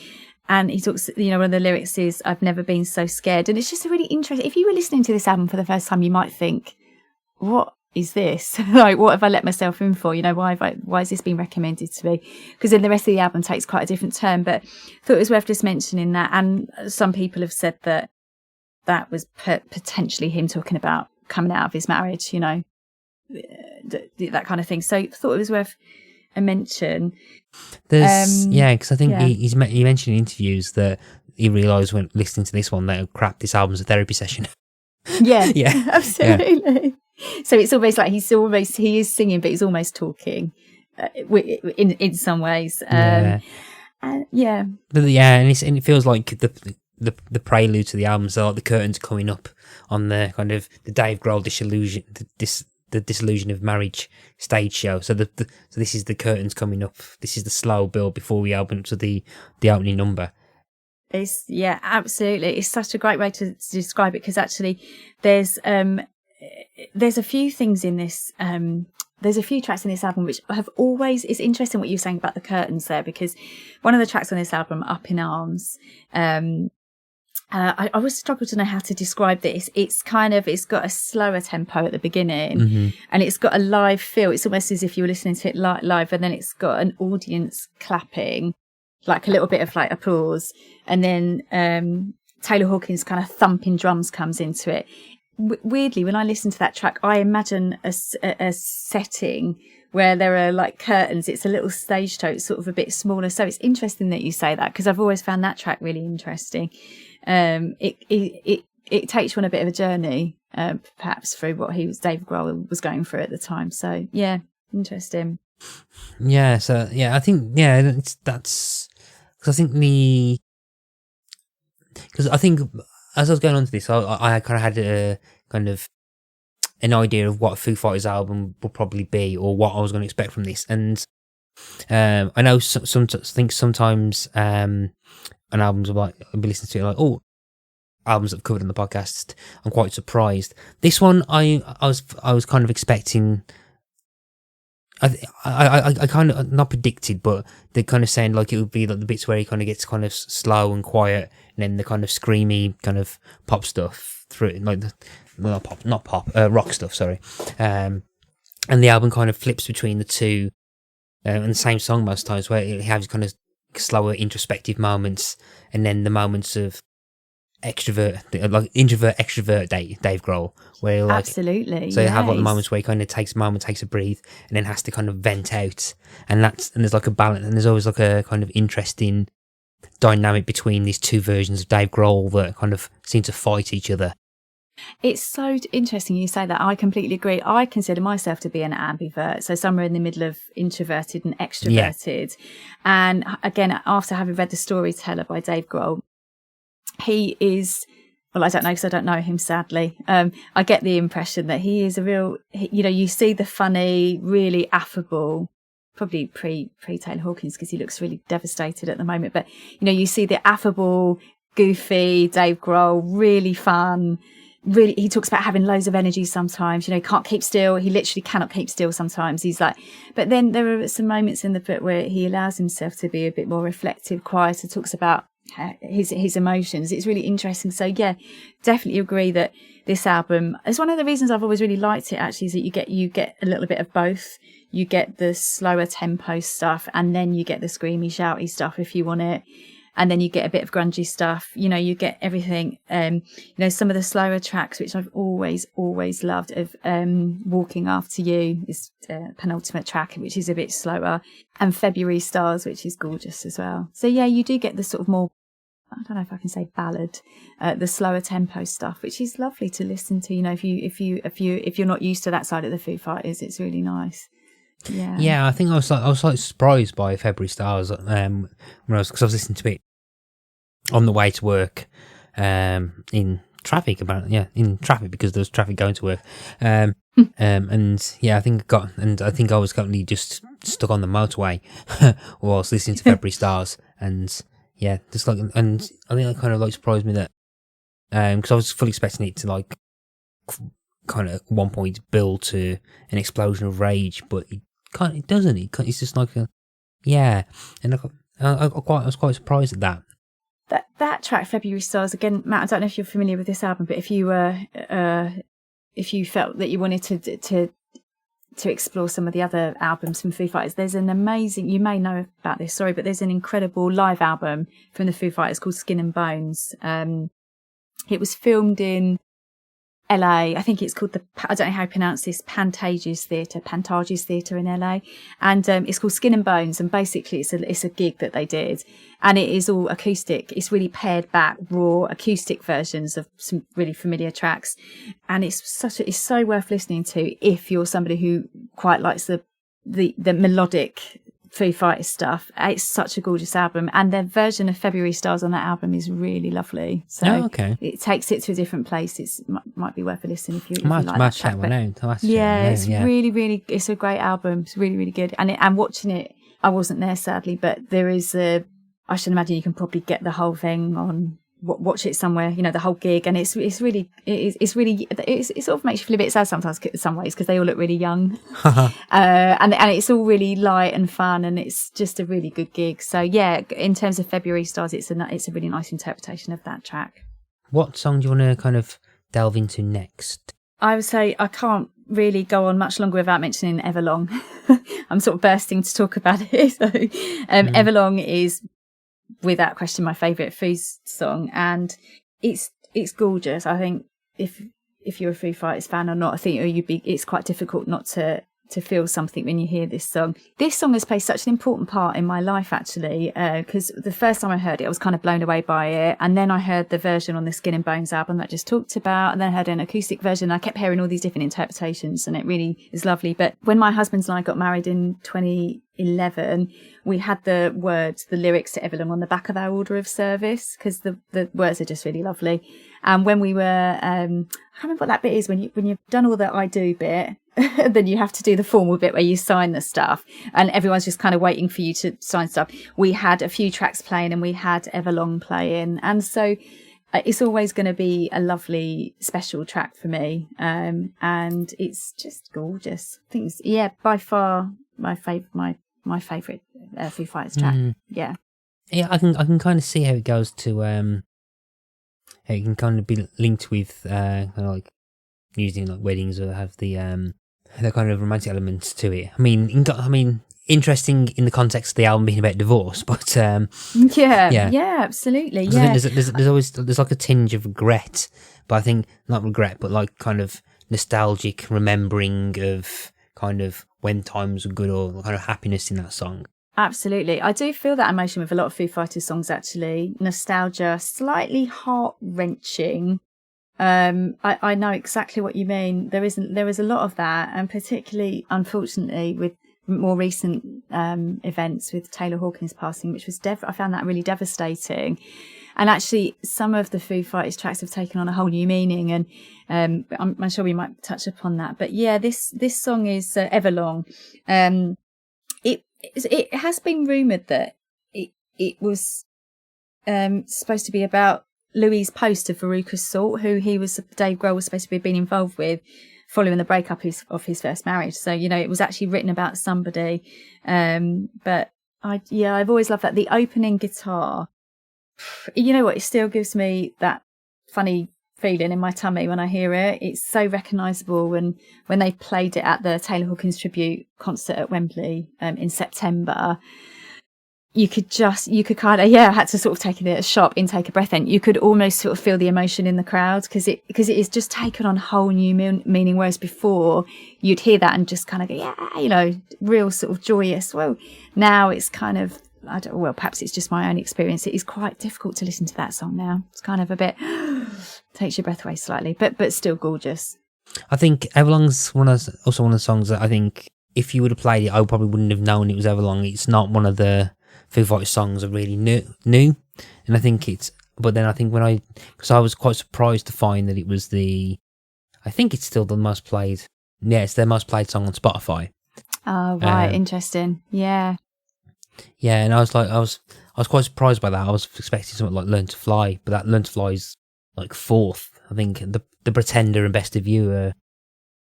And he talks, one of the lyrics is, "I've never been so scared." And it's just a really interesting, if you were listening to this album for the first time, you might think, what is this? Like, what have I let myself in for? Why has this been recommended to me? Because then the rest of the album takes quite a different turn. But I thought it was worth just mentioning that. And some people have said that was potentially him talking about coming out of his marriage, that kind of thing. So I thought it was worth a mention. There's because I think he mentioned in interviews that he realised when listening to this one that crap, this album's a therapy session. Yeah, yeah, absolutely. Yeah. So it's almost like he is singing, but he's almost talking in some ways. And it feels like the prelude to the album. So like the curtains coming up on the kind of the Dave Grohl disillusion, the Disillusion of Marriage stage show. So so this is the curtains coming up. This is the slow build before we open to the opening number. Absolutely. It's such a great way to describe it, because actually there's a few things in this. There's a few tracks in this album which have always. It's interesting what you're saying about the curtains there, because one of the tracks on this album, "Up in Arms," I always struggle to know how to describe this. It's got a slower tempo at the beginning, mm-hmm. and it's got a live feel. It's almost as if you were listening to it live, and then it's got an audience clapping, like a little bit of like applause, and then Taylor Hawkins' kind of thumping drums comes into it. Weirdly, when I listen to that track, I imagine a setting where there are like curtains. It's a little stage show. It's sort of a bit smaller. So it's interesting that you say that, because I've always found that track really interesting. It takes you on a bit of a journey, perhaps through what Dave Grohl was going through at the time. So yeah, interesting. Yeah. So yeah, I think that's because I think as I was going on to this, I kind of had a kind of an idea of what a Foo Fighters album would probably be, or what I was going to expect from this. And I know sometimes an album's like, I'll be listening to it like, oh, albums I've covered on the podcast, I'm quite surprised. This one, I was kind of expecting. I kind of not predicted, but they're kind of saying like it would be like the bits where he kind of gets kind of slow and quiet, and then the kind of screamy kind of pop stuff through it, like rock stuff. Sorry, and the album kind of flips between the two, and the same song most times, where it has kind of slower introspective moments, and then the moments of introvert extrovert Dave Grohl, where like, absolutely, so you have like the moments where he kind of takes a breathe, and then has to kind of vent out, and there's like a balance, and there's always like a kind of interesting dynamic between these two versions of Dave Grohl that kind of seem to fight each other. It's so interesting you say that. I completely agree. I consider myself to be an ambivert, so somewhere in the middle of introverted and extroverted. Yeah. And again, after having read The Storyteller by Dave Grohl, he is well, I don't know because I don't know him, sadly. I get the impression that he is a real, you see the funny, really affable, probably pre Taylor Hawkins because he looks really devastated at the moment. But, you see the affable, goofy Dave Grohl, really fun. Really, he talks about having loads of energy sometimes, can't keep still. He literally cannot keep still sometimes. He's like, but then there are some moments in the book where he allows himself to be a bit more reflective, quieter, talks about his emotions. It's really interesting. So yeah, definitely agree that this album is one of the reasons I've always really liked it, actually, is that you get a little bit of both. You get the slower tempo stuff and then you get the screamy, shouty stuff if you want it. And then you get a bit of grungy stuff, you get everything. Some of the slower tracks, which I've always loved, of Walking After You, this penultimate track, which is a bit slower, and February Stars, which is gorgeous as well. So yeah, you do get the sort of more, I don't know if I can say ballad, the slower tempo stuff, which is lovely to listen to. If you're not used to that side of the Foo Fighters, it's really nice. Yeah, I think I was like surprised by February Stars because I was listening to it on the way to work in traffic, in traffic because there was traffic going to work. And yeah, I think I was currently just stuck on the motorway whilst listening to February Stars, and yeah, just like, and I think that kind of like surprised me that because I was fully expecting it to like kind of at one point build to an explosion of rage, but it doesn't. It's just like and I was quite surprised at that. That track, February Stars, again, Matt, I don't know if you're familiar with this album, but if you felt that you wanted to explore some of the other albums from Foo Fighters, there's an amazing, you may know about this, sorry, but there's an incredible live album from the Foo Fighters called Skin and Bones. It was filmed in LA. I think it's called I don't know how you pronounce this, Pantages Theatre in LA. And it's called Skin and Bones. And basically it's a gig that they did. And it is all acoustic. It's really pared back, raw acoustic versions of some really familiar tracks. And it's so worth listening to if you're somebody who quite likes the melodic Foo Fighters stuff. It's such a gorgeous album, and their version of February Stars on that album is really lovely. So it takes it to a different place. It might be worth a listen if you like that track. It's really, it's a great album. It's really, really good. And watching it, I wasn't there sadly, but there is I should imagine you can probably get the whole thing on. Watch it somewhere, the whole gig, and it sort of makes you feel a bit sad sometimes, in some ways, because they all look really young, and it's all really light and fun, and it's just a really good gig. So yeah, in terms of February Stars, it's a really nice interpretation of that track. What song do you want to kind of delve into next? I would say I can't really go on much longer without mentioning Everlong. I'm sort of bursting to talk about it. So, Everlong is, without question, my favourite Foo song, and it's gorgeous. I think if you're a Foo Fighters fan or not, I think it's quite difficult not to feel something when you hear this song. This song has played such an important part in my life, actually, because the first time I heard it, I was kind of blown away by it, and then I heard the version on the Skin and Bones album that I just talked about, and then I heard an acoustic version. I kept hearing all these different interpretations, and it really is lovely. But when my husband and I got married in 2011, we had the lyrics to Everlong on the back of our order of service, because the words are just really lovely. And when we were, I can't remember what that bit is, when you've done all the I do bit, then you have to do the formal bit where you sign the stuff, and everyone's just kind of waiting for you to sign stuff. We had a few tracks playing, and we had Everlong playing, and so it's always going to be a lovely special track for me, and it's just gorgeous. I think it's, by far my favourite Foo Fighters track. Yeah, I can kind of see how it goes to how it can kind of be linked with kind of like using like weddings, or have the kind of romantic elements to it. I mean, interesting in the context of the album being about divorce, but absolutely. I think there's like a tinge of regret, but I think not regret, but like kind of nostalgic remembering of kind of when times were good, or kind of happiness in that song. Absolutely. I do feel that emotion with a lot of Foo Fighters songs, actually. Nostalgia, slightly heart-wrenching. I know exactly what you mean. There is a lot of that, and particularly, unfortunately, with more recent events with Taylor Hawkins passing, which was I found that really devastating. And actually, some of the Foo Fighters tracks have taken on a whole new meaning, and I'm sure we might touch upon that. But yeah, this song is Everlong. It has been rumoured that it was supposed to be about Louis' poster for Veruca's Salt, who Dave Grohl was supposed to have been involved with following the breakup of his first marriage. So, it was actually written about somebody. But I've always loved that. The opening guitar, you know what, it still gives me that funny feeling in my tummy when I hear it. It's so recognisable. And when they played it at the Taylor Hawkins Tribute Concert at Wembley in September, you could kind of, had to sort of take it at a shop and take a breath in. You could almost sort of feel the emotion in the crowd because it is just taken on a whole new meaning. Whereas before you'd hear that and just kind of go, real sort of joyous. Well, now it's kind of, perhaps it's just my own experience. It is quite difficult to listen to that song now. It's kind of a bit, takes your breath away slightly, but still gorgeous. I think Everlong's also one of the songs that I think if you would have played it, I probably wouldn't have known it was Everlong. It's not one of the Foo Fighters songs are really new, and I think because I was quite surprised to find that it was I think it's still the most played. Yeah, it's their most played song on Spotify. Oh right, interesting. Yeah, and I was quite surprised by that. I was expecting something like Learn to Fly, but that Learn to Fly is like fourth. I think the Pretender and Best of You are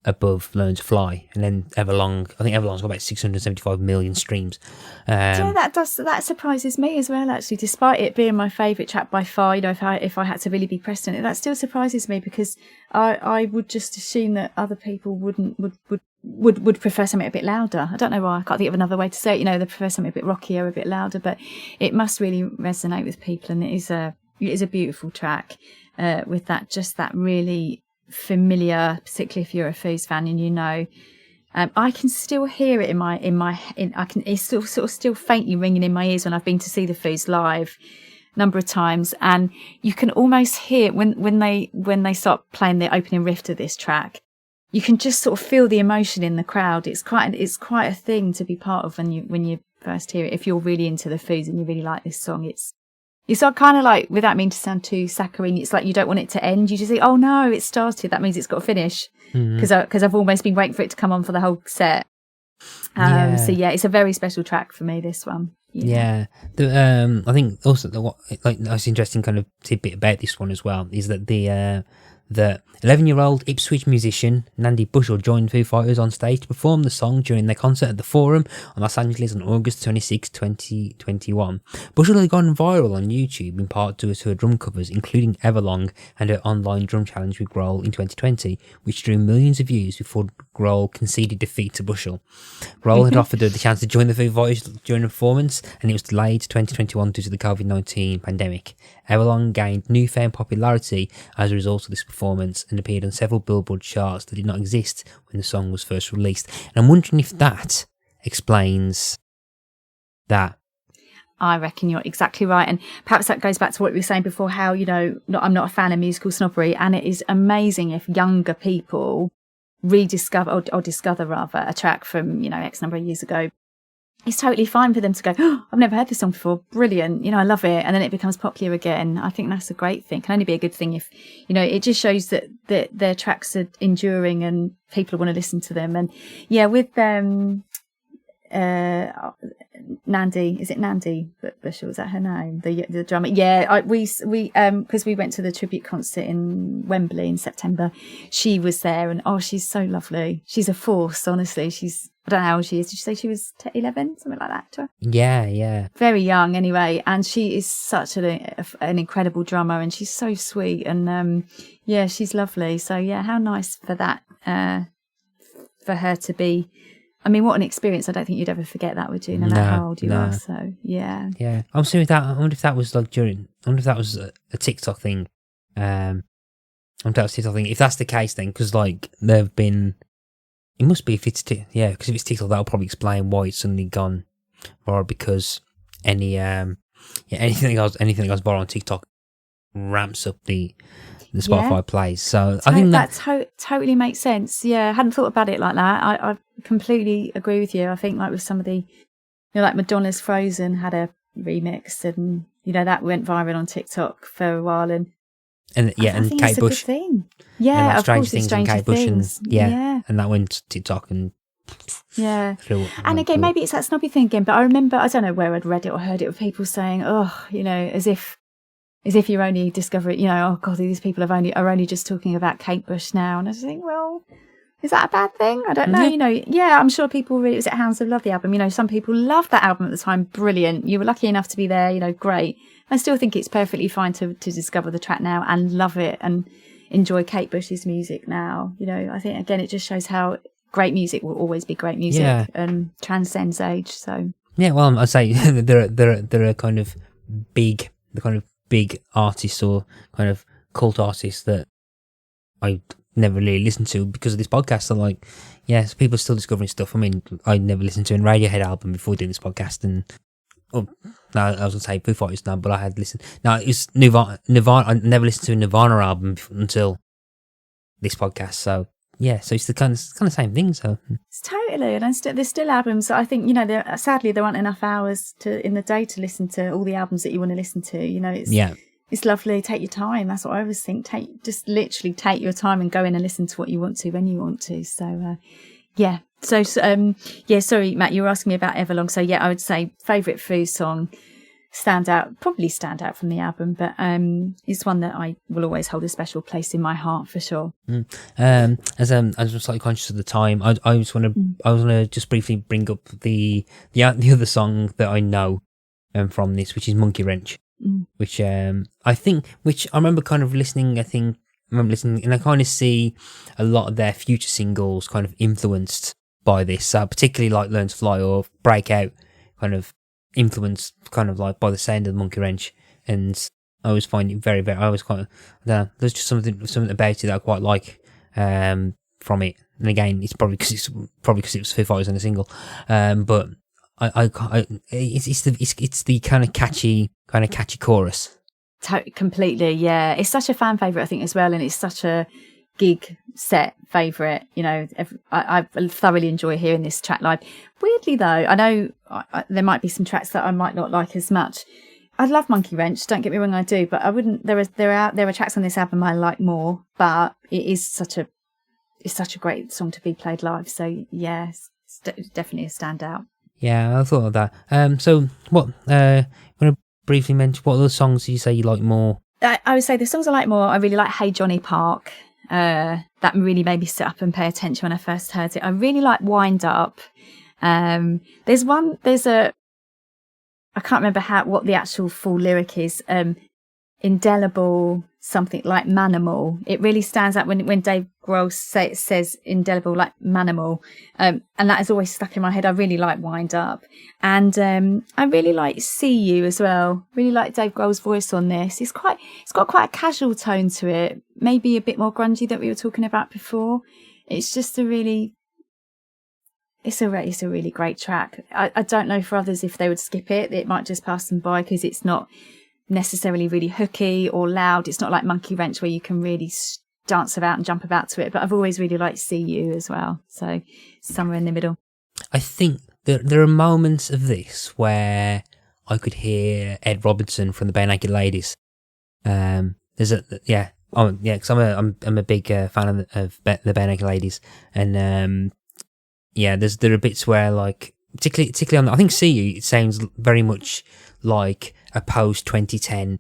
above Learn to Fly, and then Everlong. I think Everlong's got about 675 million streams. That surprises me as well. Actually, despite it being my favourite track by far, if I had to really be pressed on it, that still surprises me because I would just assume that other people would prefer something a bit louder. I don't know why. I can't think of another way to say it. They prefer something a bit rockier, a bit louder, but it must really resonate with people, and it is a beautiful track with that really familiar, particularly if you're a Foos fan and I can still hear it it's still faintly ringing in my ears when I've been to see the Foos live a number of times, and you can almost hear when they start playing the opening riff to this track, you can just sort of feel the emotion in the crowd. It's quite a thing to be part of when you first hear it. If you're really into the Foos and you really like this song, it's kind of like, without meaning to sound too saccharine, it's like you don't want it to end. You just think, oh no, it started. That means it's got to finish. Because I've almost been waiting for it to come on for the whole set. So it's a very special track for me, this one. Yeah. I think also that's interesting kind of tidbit about this one as well is that the 11-year-old Ipswich musician Nandi Bushell joined Foo Fighters on stage to perform the song during their concert at the Forum on Los Angeles on August 26, 2021. Bushell had gone viral on YouTube in part due to her drum covers, including Everlong and her online drum challenge with Grohl in 2020, which drew millions of views before Grohl conceded defeat to Bushell. Grohl had offered her the chance to join the Foo Fighters during the performance, and it was delayed to 2021 due to the COVID-19 pandemic. Everlong gained newfound popularity as a result of this performance and appeared on several Billboard charts that did not exist when the song was first released. And I'm wondering if that explains that. I reckon you're exactly right. And perhaps that goes back to what we were saying before, how, I'm not a fan of musical snobbery, and it is amazing if younger people rediscover or discover rather a track from, X number of years ago. It's totally fine for them to go, oh, I've never heard this song before. Brilliant. I love it. And then it becomes popular again. I think that's a great thing. It can only be a good thing if, it just shows that their tracks are enduring and people want to listen to them. And yeah, with Nandi, is it Nandi Bushell? Is that her name? The drummer. Yeah, we because we went to the tribute concert in Wembley in September. She was there, and she's so lovely. She's a force, honestly. I don't know how old she is. Did you say she was 11, something like that? Yeah. Very young, anyway. And she is such an incredible drummer, and she's so sweet. And she's lovely. So yeah, how nice for that for her to be. I mean, what an experience. I don't think you'd ever forget that, would you? No matter how old you are. So, yeah. Yeah. I'm assuming that, I wonder if that was I wonder if that was a TikTok thing. If that's the case then, because there have been, it must be if it's, because if it's TikTok, that'll probably explain why it's suddenly gone viral, because anything that goes viral on TikTok ramps up the Spotify plays. So I think that totally makes sense. Yeah, I hadn't thought about it like that. I completely agree with you. I think like with some of the, you know, like Madonna's Frozen had a remix, and you know that went viral on TikTok for a while, and and Kate Bush thing. Yeah, like of Stranger course, Things Stranger and Kate Bush, Things. and that went to TikTok and and again, maybe it's that snobby thing again. But I remember, I don't know where I'd read it or heard it, of people saying, "Oh, you know, as if you're only discovering, you know, oh God, these people are only just talking about Kate Bush now." And I was thinking, well, is that a bad thing? I don't know. You know, I'm sure people really, was it Hounds of Love, the album? You know, some people loved that album at the time. Brilliant. You were lucky enough to be there, you know, great. I still think it's perfectly fine to discover the track now and love it and enjoy Kate Bush's music now. You know, I think, again, it just shows how great music will always be great music and transcends age. So, yeah, well, I'd say there are kind of big artists or kind of cult artists that I never really listened to because of this podcast. So like, so people are still discovering stuff. I mean, I never listened to a Radiohead album before doing this podcast, and no, I was gonna say Foo Fighters now, but I had listened. No, it was Nirvana. I never listened to a Nirvana album until this podcast. So yeah, so it's the kind of same thing. So it's totally, and there's still albums that I think, you know, sadly there aren't enough hours in the day to listen to all the albums that you want to listen to. You know, it's lovely. Take your time. That's what I always think. Just literally take your time and go in and listen to what you want to when you want to. So sorry, Matt, you were asking me about Everlong. So yeah, I would say favourite Foo song, probably stand out from the album, but it's one that I will always hold a special place in my heart for sure. As I'm slightly conscious of the time, I just want to just briefly bring up the other song that I know from this, which is Monkey Wrench, which I remember kind of listening. I remember listening, and I kind of see a lot of their future singles kind of influenced by this, particularly like Learn to Fly or Breakout, kind of influenced kind of like by the sound of the Monkey Wrench. And I always find it very, very, I always quite, I don't know, there's just something about it that I quite like from it. And again, it's probably because it was Foo Fighters on a single, but it's the kind of catchy chorus. Completely, yeah. It's such a fan favourite, I think, as well, and it's such a gig set favourite. You know, I thoroughly enjoy hearing this track live. Weirdly, though, I know there might be some tracks that I might not like as much. I love Monkey Wrench. Don't get me wrong, I do, but I wouldn't. There are tracks on this album I like more, but it's such a great song to be played live. So yeah, it's definitely a standout. Yeah, I thought of that. So what? Want to briefly mention what other songs do you say you like more? I would say the songs I like more. I really like Hey Johnny Park. That really made me sit up and pay attention when I first heard it. I really like Wind Up. There's I can't remember what the actual full lyric is. Indelible, something like Manimal. It really stands out when Dave Grohl says indelible, like Manimal. And that has always stuck in my head. I really like Wind Up. And I really like See You as well. Really like Dave Grohl's voice on this. It's got quite a casual tone to it. Maybe a bit more grungy that we were talking about before. It's just it's a really great track. I don't know for others if they would skip it. It might just pass them by because it's not necessarily really hooky or loud. It's not like Monkey Wrench where you can really dance about and jump about to it. But I've always really liked See You as well. So somewhere in the middle. I think there are moments of this where I could hear Ed Robinson from the Bare Naked Ladies. Because I'm a big fan of the Bare Naked Ladies, and there are bits where, like, particularly on, I think See You, it sounds very much like a post 2010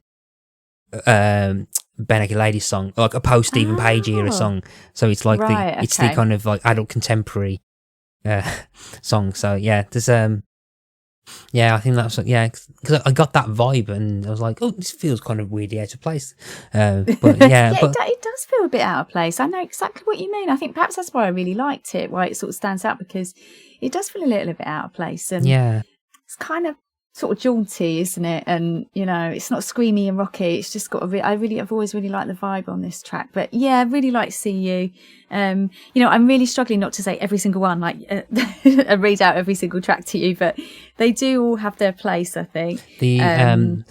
Bare Naked Ladies song, like a post Stephen Page era song. So it's like it's the kind of like adult contemporary song. So yeah, there's I think that's because I got that vibe and I was like, oh, this feels kind of weirdly out of place. But it does feel a bit out of place. I know exactly what you mean. I think perhaps that's why I really liked it, why it sort of stands out, because it does feel a little bit out of place. And it's kind of sort of jaunty, isn't it? And, you know, it's not screamy and rocky. It's just got I've always really liked the vibe on this track. But yeah, I really like See You. You know, I'm really struggling not to say every single one, like, and read out every single track to you, but they do all have their place, I think. The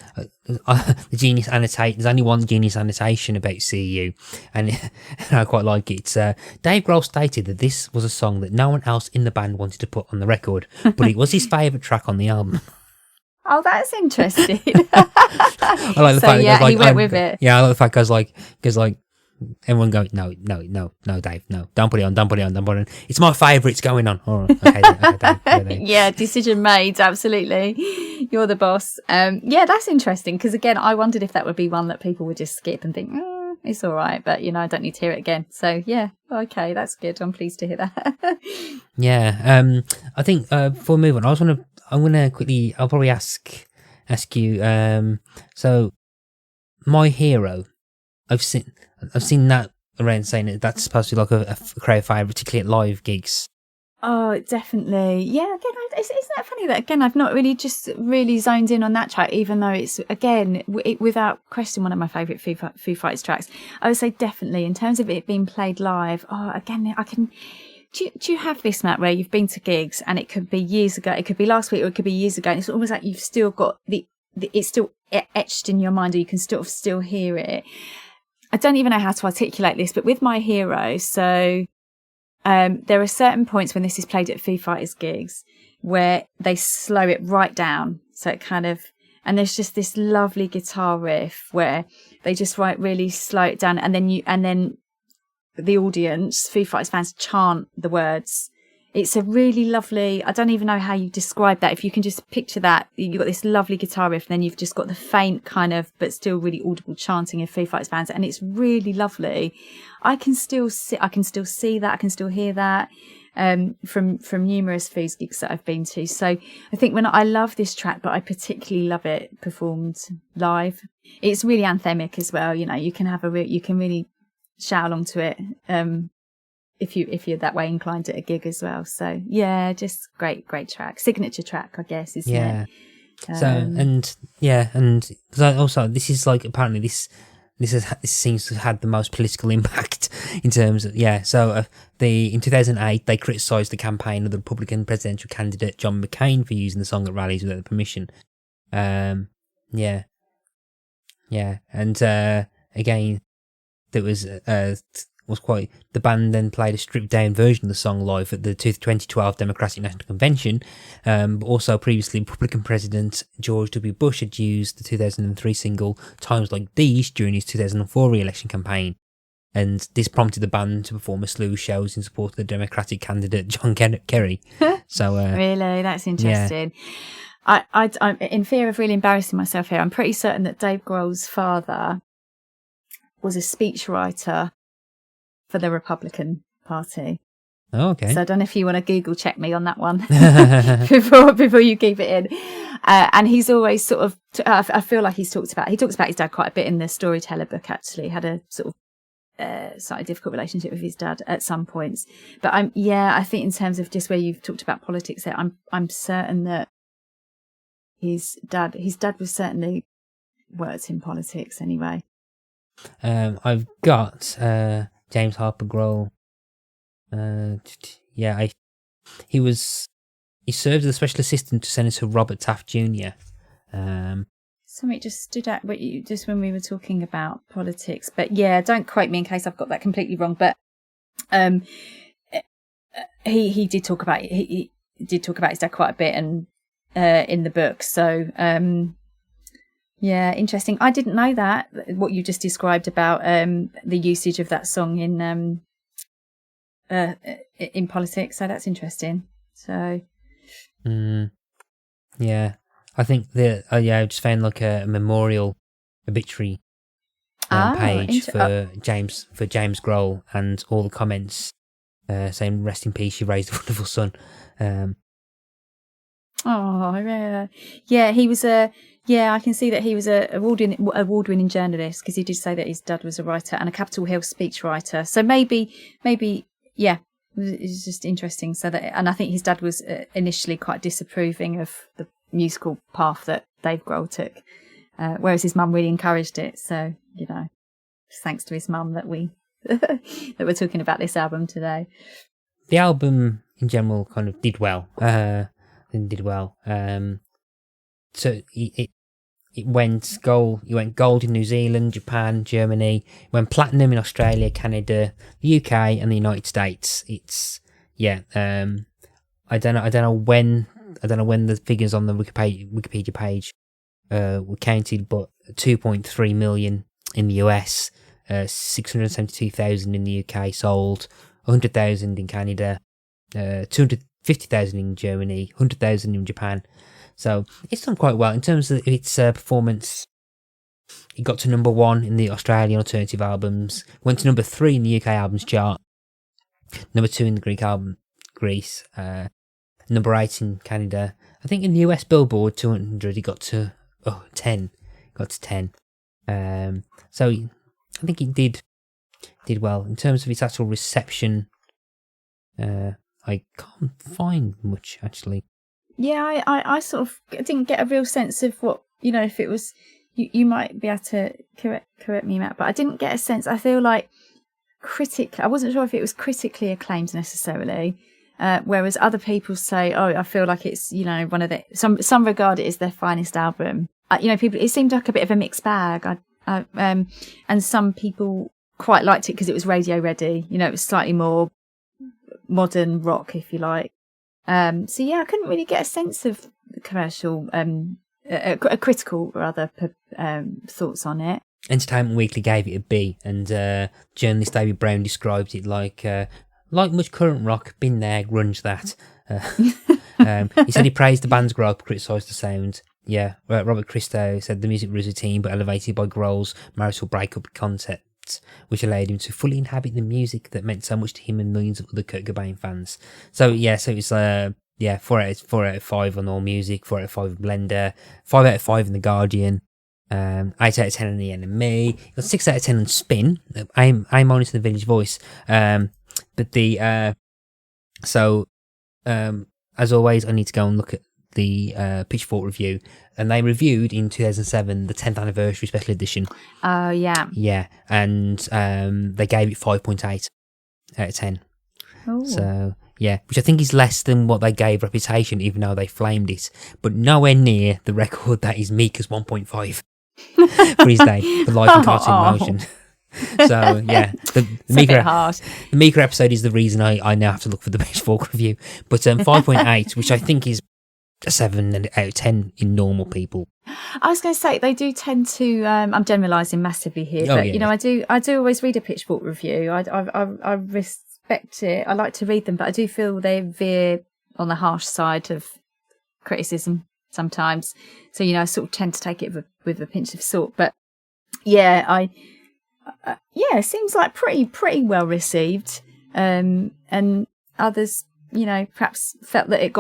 genius annotate. There's only one genius annotation about See You, and I quite like it. Dave Grohl stated that this was a song that no one else in the band wanted to put on the record, but it was his favourite track on the album. Oh, that's interesting. I like the fact that he went with it. Yeah, I like the fact because everyone goes, no, Dave, no, don't put it on. It's my favourite. It's going on. All right, okay, Dave. Yeah, decision made. Absolutely, you're the boss. Yeah, that's interesting because again, I wondered if that would be one that people would just skip and think, it's all right, but you know, I don't need to hear it again. So yeah, okay, that's good. I'm pleased to hear that. Yeah, I think before we move on, I'm gonna quickly. I'll probably ask you. So, My Hero, I've seen that around saying that that's supposed to be like a crowd favourite, particularly at live gigs. Oh, definitely. Yeah, again, isn't that funny that, again, I've not really zoned in on that track, even though it's, again, without question, one of my favourite Foo Fighters tracks. I would say definitely, in terms of it being played live, again, I can... Do you have this, Matt, where you've been to gigs and it could be years ago, it could be last week or it could be years ago, and it's almost like you've still got it's still etched in your mind, or you can still hear it. I don't even know how to articulate this, but with My Hero, so there are certain points when this is played at Foo Fighters gigs where they slow it right down. So it kind of, and there's just this lovely guitar riff where they just really slow it down, and then the audience, Foo Fighters fans, chant the words. It's a really lovely, I don't even know how you describe that. If you can just picture that, you've got this lovely guitar riff, and then you've just got the faint kind of, but still really audible chanting of Foo Fighters fans. And it's really lovely. I can still see that. I can still hear that, from numerous Foos gigs that I've been to. So I think I love this track, but I particularly love it performed live. It's really anthemic as well. You know, you can really shout along to it, if you're that way inclined at a gig as well. So yeah, just great track, signature track, I guess, isn't it? And also this is like, apparently this seems to have had the most political impact in terms of So in 2008 they criticised the campaign of the Republican presidential candidate John McCain for using the song at rallies without permission. And again, there was quite. The band then played a stripped down version of the song live at the 2012 Democratic National Convention. But also previously, Republican President George W. Bush had used the 2003 single "Times Like These" during his 2004 re-election campaign, and this prompted the band to perform a slew of shows in support of the Democratic candidate John Kerry. So really, that's interesting. Yeah. I'm in fear of really embarrassing myself here. I'm pretty certain that Dave Grohl's father was a speechwriter for the Republican Party. Oh, okay. So I don't know if you want to Google check me on that one before you keep it in. And he's always sort of, I feel like he talks about his dad quite a bit in the Storyteller book, actually. Had a sort of slightly difficult relationship with his dad at some points. But I think in terms of just where you've talked about politics there, I'm certain that his dad was certainly worked in politics anyway. I've got James Harper Grohl. He served as a special assistant to Senator Robert Taft Jr. Something just stood out just when we were talking about politics, but yeah, don't quote me in case I've got that completely wrong. But he did talk about he did talk about his dad quite a bit, and in the book. So yeah, interesting. I didn't know that, what you just described about the usage of that song in politics. So that's interesting. So yeah, I think I just found like a memorial obituary page for James Grohl, and all the comments saying "Rest in peace, you raised a wonderful son." He was I can see that he was a award-winning journalist, because he did say that his dad was a writer and a Capitol Hill speechwriter. So maybe, it's just interesting. So that, and I think his dad was initially quite disapproving of musical path that Dave Grohl took, whereas his mum really encouraged it. So, you know, thanks to his mum that that we're talking about this album today. The album in general kind of did well. So it went gold. It went gold in New Zealand, Japan, Germany. It went platinum in Australia, Canada, the UK, and the United States. It's I don't know when the figures on the Wikipedia page were counted, but 2.3 million in the US, 672,000 in the UK sold, 100,000 in Canada, 250,000 in Germany, 100,000 in Japan. So it's done quite well in terms of its performance. It got to number 1 in the Australian alternative albums, went to number 3 in the UK albums chart, number 2 in the Greece, number 8 in Canada. I think in the US Billboard 200 it got to 10. Got to 10. So I think it did well in terms of its actual reception. I can't find much actually. Yeah, I sort of didn't get a real sense of what, you know, if it was, you might be able to correct me, Matt, but I didn't get a sense. I feel like I wasn't sure if it was critically acclaimed necessarily, whereas other people say, oh, I feel like it's, you know, one of some regard it as their finest album. You know, it seemed like a bit of a mixed bag. And some people quite liked it because it was radio ready. You know, it was slightly more modern rock, if you like. So yeah, I couldn't really get a sense of the commercial, a critical rather, thoughts on it. Entertainment Weekly gave it a B, and journalist David Brown described it like much current rock, been there, grunge that. He said he praised the band's grow up, criticised the sound. Yeah, Robert Christo said the music was routine but elevated by Grohl's marital breakup concepts, which allowed him to fully inhabit the music that meant so much to him and millions of other Kurt Cobain fans. So yeah, so it's 4 out of 5 on All Music, 4 out of 5 in Blender, 5 out of 5 in The Guardian, 8 out of 10 on The NME, 6 out of 10 on Spin. I'm on to the Village Voice. But as always, I need to go and look at the Pitchfork review, and they reviewed in 2007 the 10th anniversary special edition. Oh yeah, and they gave it 5.8 out of 10. Ooh. So yeah, which I think is less than what they gave Reputation, even though they flamed it, but nowhere near the record that is Mika's 1.5 for his day for Life in Cartoon Motion. So yeah, the Mika episode is the reason I now have to look for the Pitchfork review. But 5.8, which I think is a 7 out of 10 in normal people. I was going to say they do tend to. I'm generalising massively here, but you know, I do always read a Pitchfork review. I respect it. I like to read them, but I do feel they veer on the harsh side of criticism sometimes. So you know, I sort of tend to take it with a pinch of salt. But yeah, it seems like pretty well received. And others, you know, perhaps felt that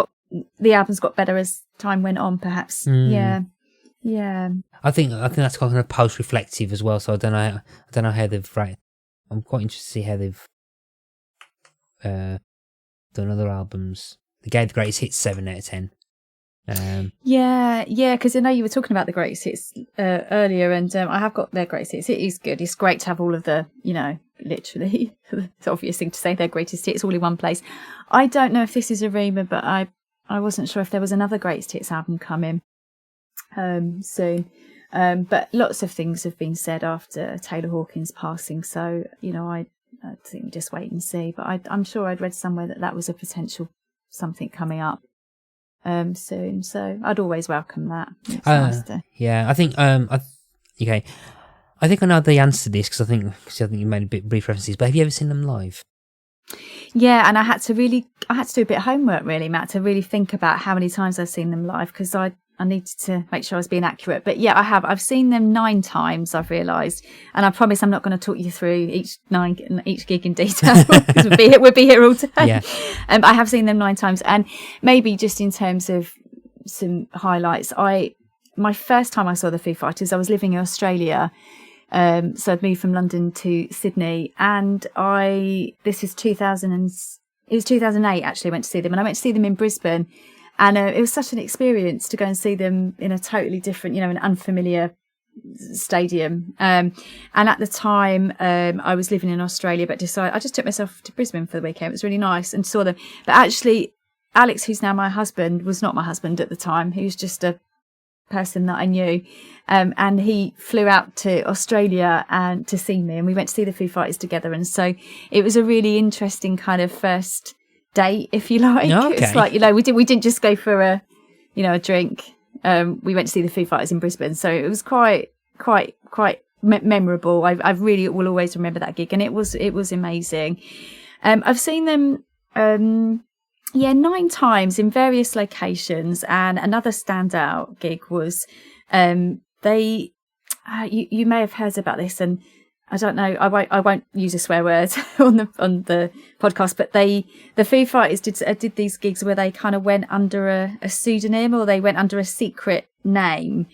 the album's got better as time went on, perhaps. Yeah. I think that's kind of post-reflective as well. So I don't know how they've. Right, I'm quite interested to see how they've done other albums. They gave the Greatest Hits 7 out of 10. Because I know you were talking about the Greatest Hits earlier, and I have got their Greatest Hits. It is good. It's great to have all of the, you know, literally, it's the obvious thing to say, their Greatest Hits all in one place. I don't know if this is a rumour, but I wasn't sure if there was another Greatest Hits album coming soon. But lots of things have been said after Taylor Hawkins passing, so, you know, I think we just wait and see. But I'm sure I'd read somewhere that was a potential something coming up soon, so I'd always welcome that. It's nice to... Yeah, I think I think I know the answer to this because I think you made a bit brief references. But have you ever seen them live? Yeah, and I had to do a bit of homework, really, Matt, to really think about how many times I've seen them live, because I needed to make sure I was being accurate. But yeah, I have. I've seen them 9 times, I've realised, and I promise I'm not going to talk you through each gig in detail. We'd be here all day. Yeah. I have seen them 9 times, and maybe just in terms of some highlights, my first time I saw the Foo Fighters, I was living in Australia. So I'd moved from London to Sydney, and it was 2008 actually I went to see them, and I went to see them in Brisbane, And it was such an experience to go and see them in a totally different, an unfamiliar stadium. And at the time, I was living in Australia, but I just took myself to Brisbane for the weekend. It was really nice and saw them. But actually, Alex, who's now my husband, was not my husband at the time. He was just a person that I knew. And he flew out to Australia and to see me, and we went to see the Foo Fighters together. And so it was a really interesting kind of first date, if you like. Okay. It's like, we didn't just go for a drink. We went to see the Foo Fighters in Brisbane, so it was quite memorable. I really will always remember that gig, and it was amazing. I've seen them 9 times in various locations, and another standout gig was you may have heard about this, and I don't know, I won't use a swear word on the podcast, but the Foo Fighters did these gigs where they kind of went under a pseudonym, or they went under a secret name.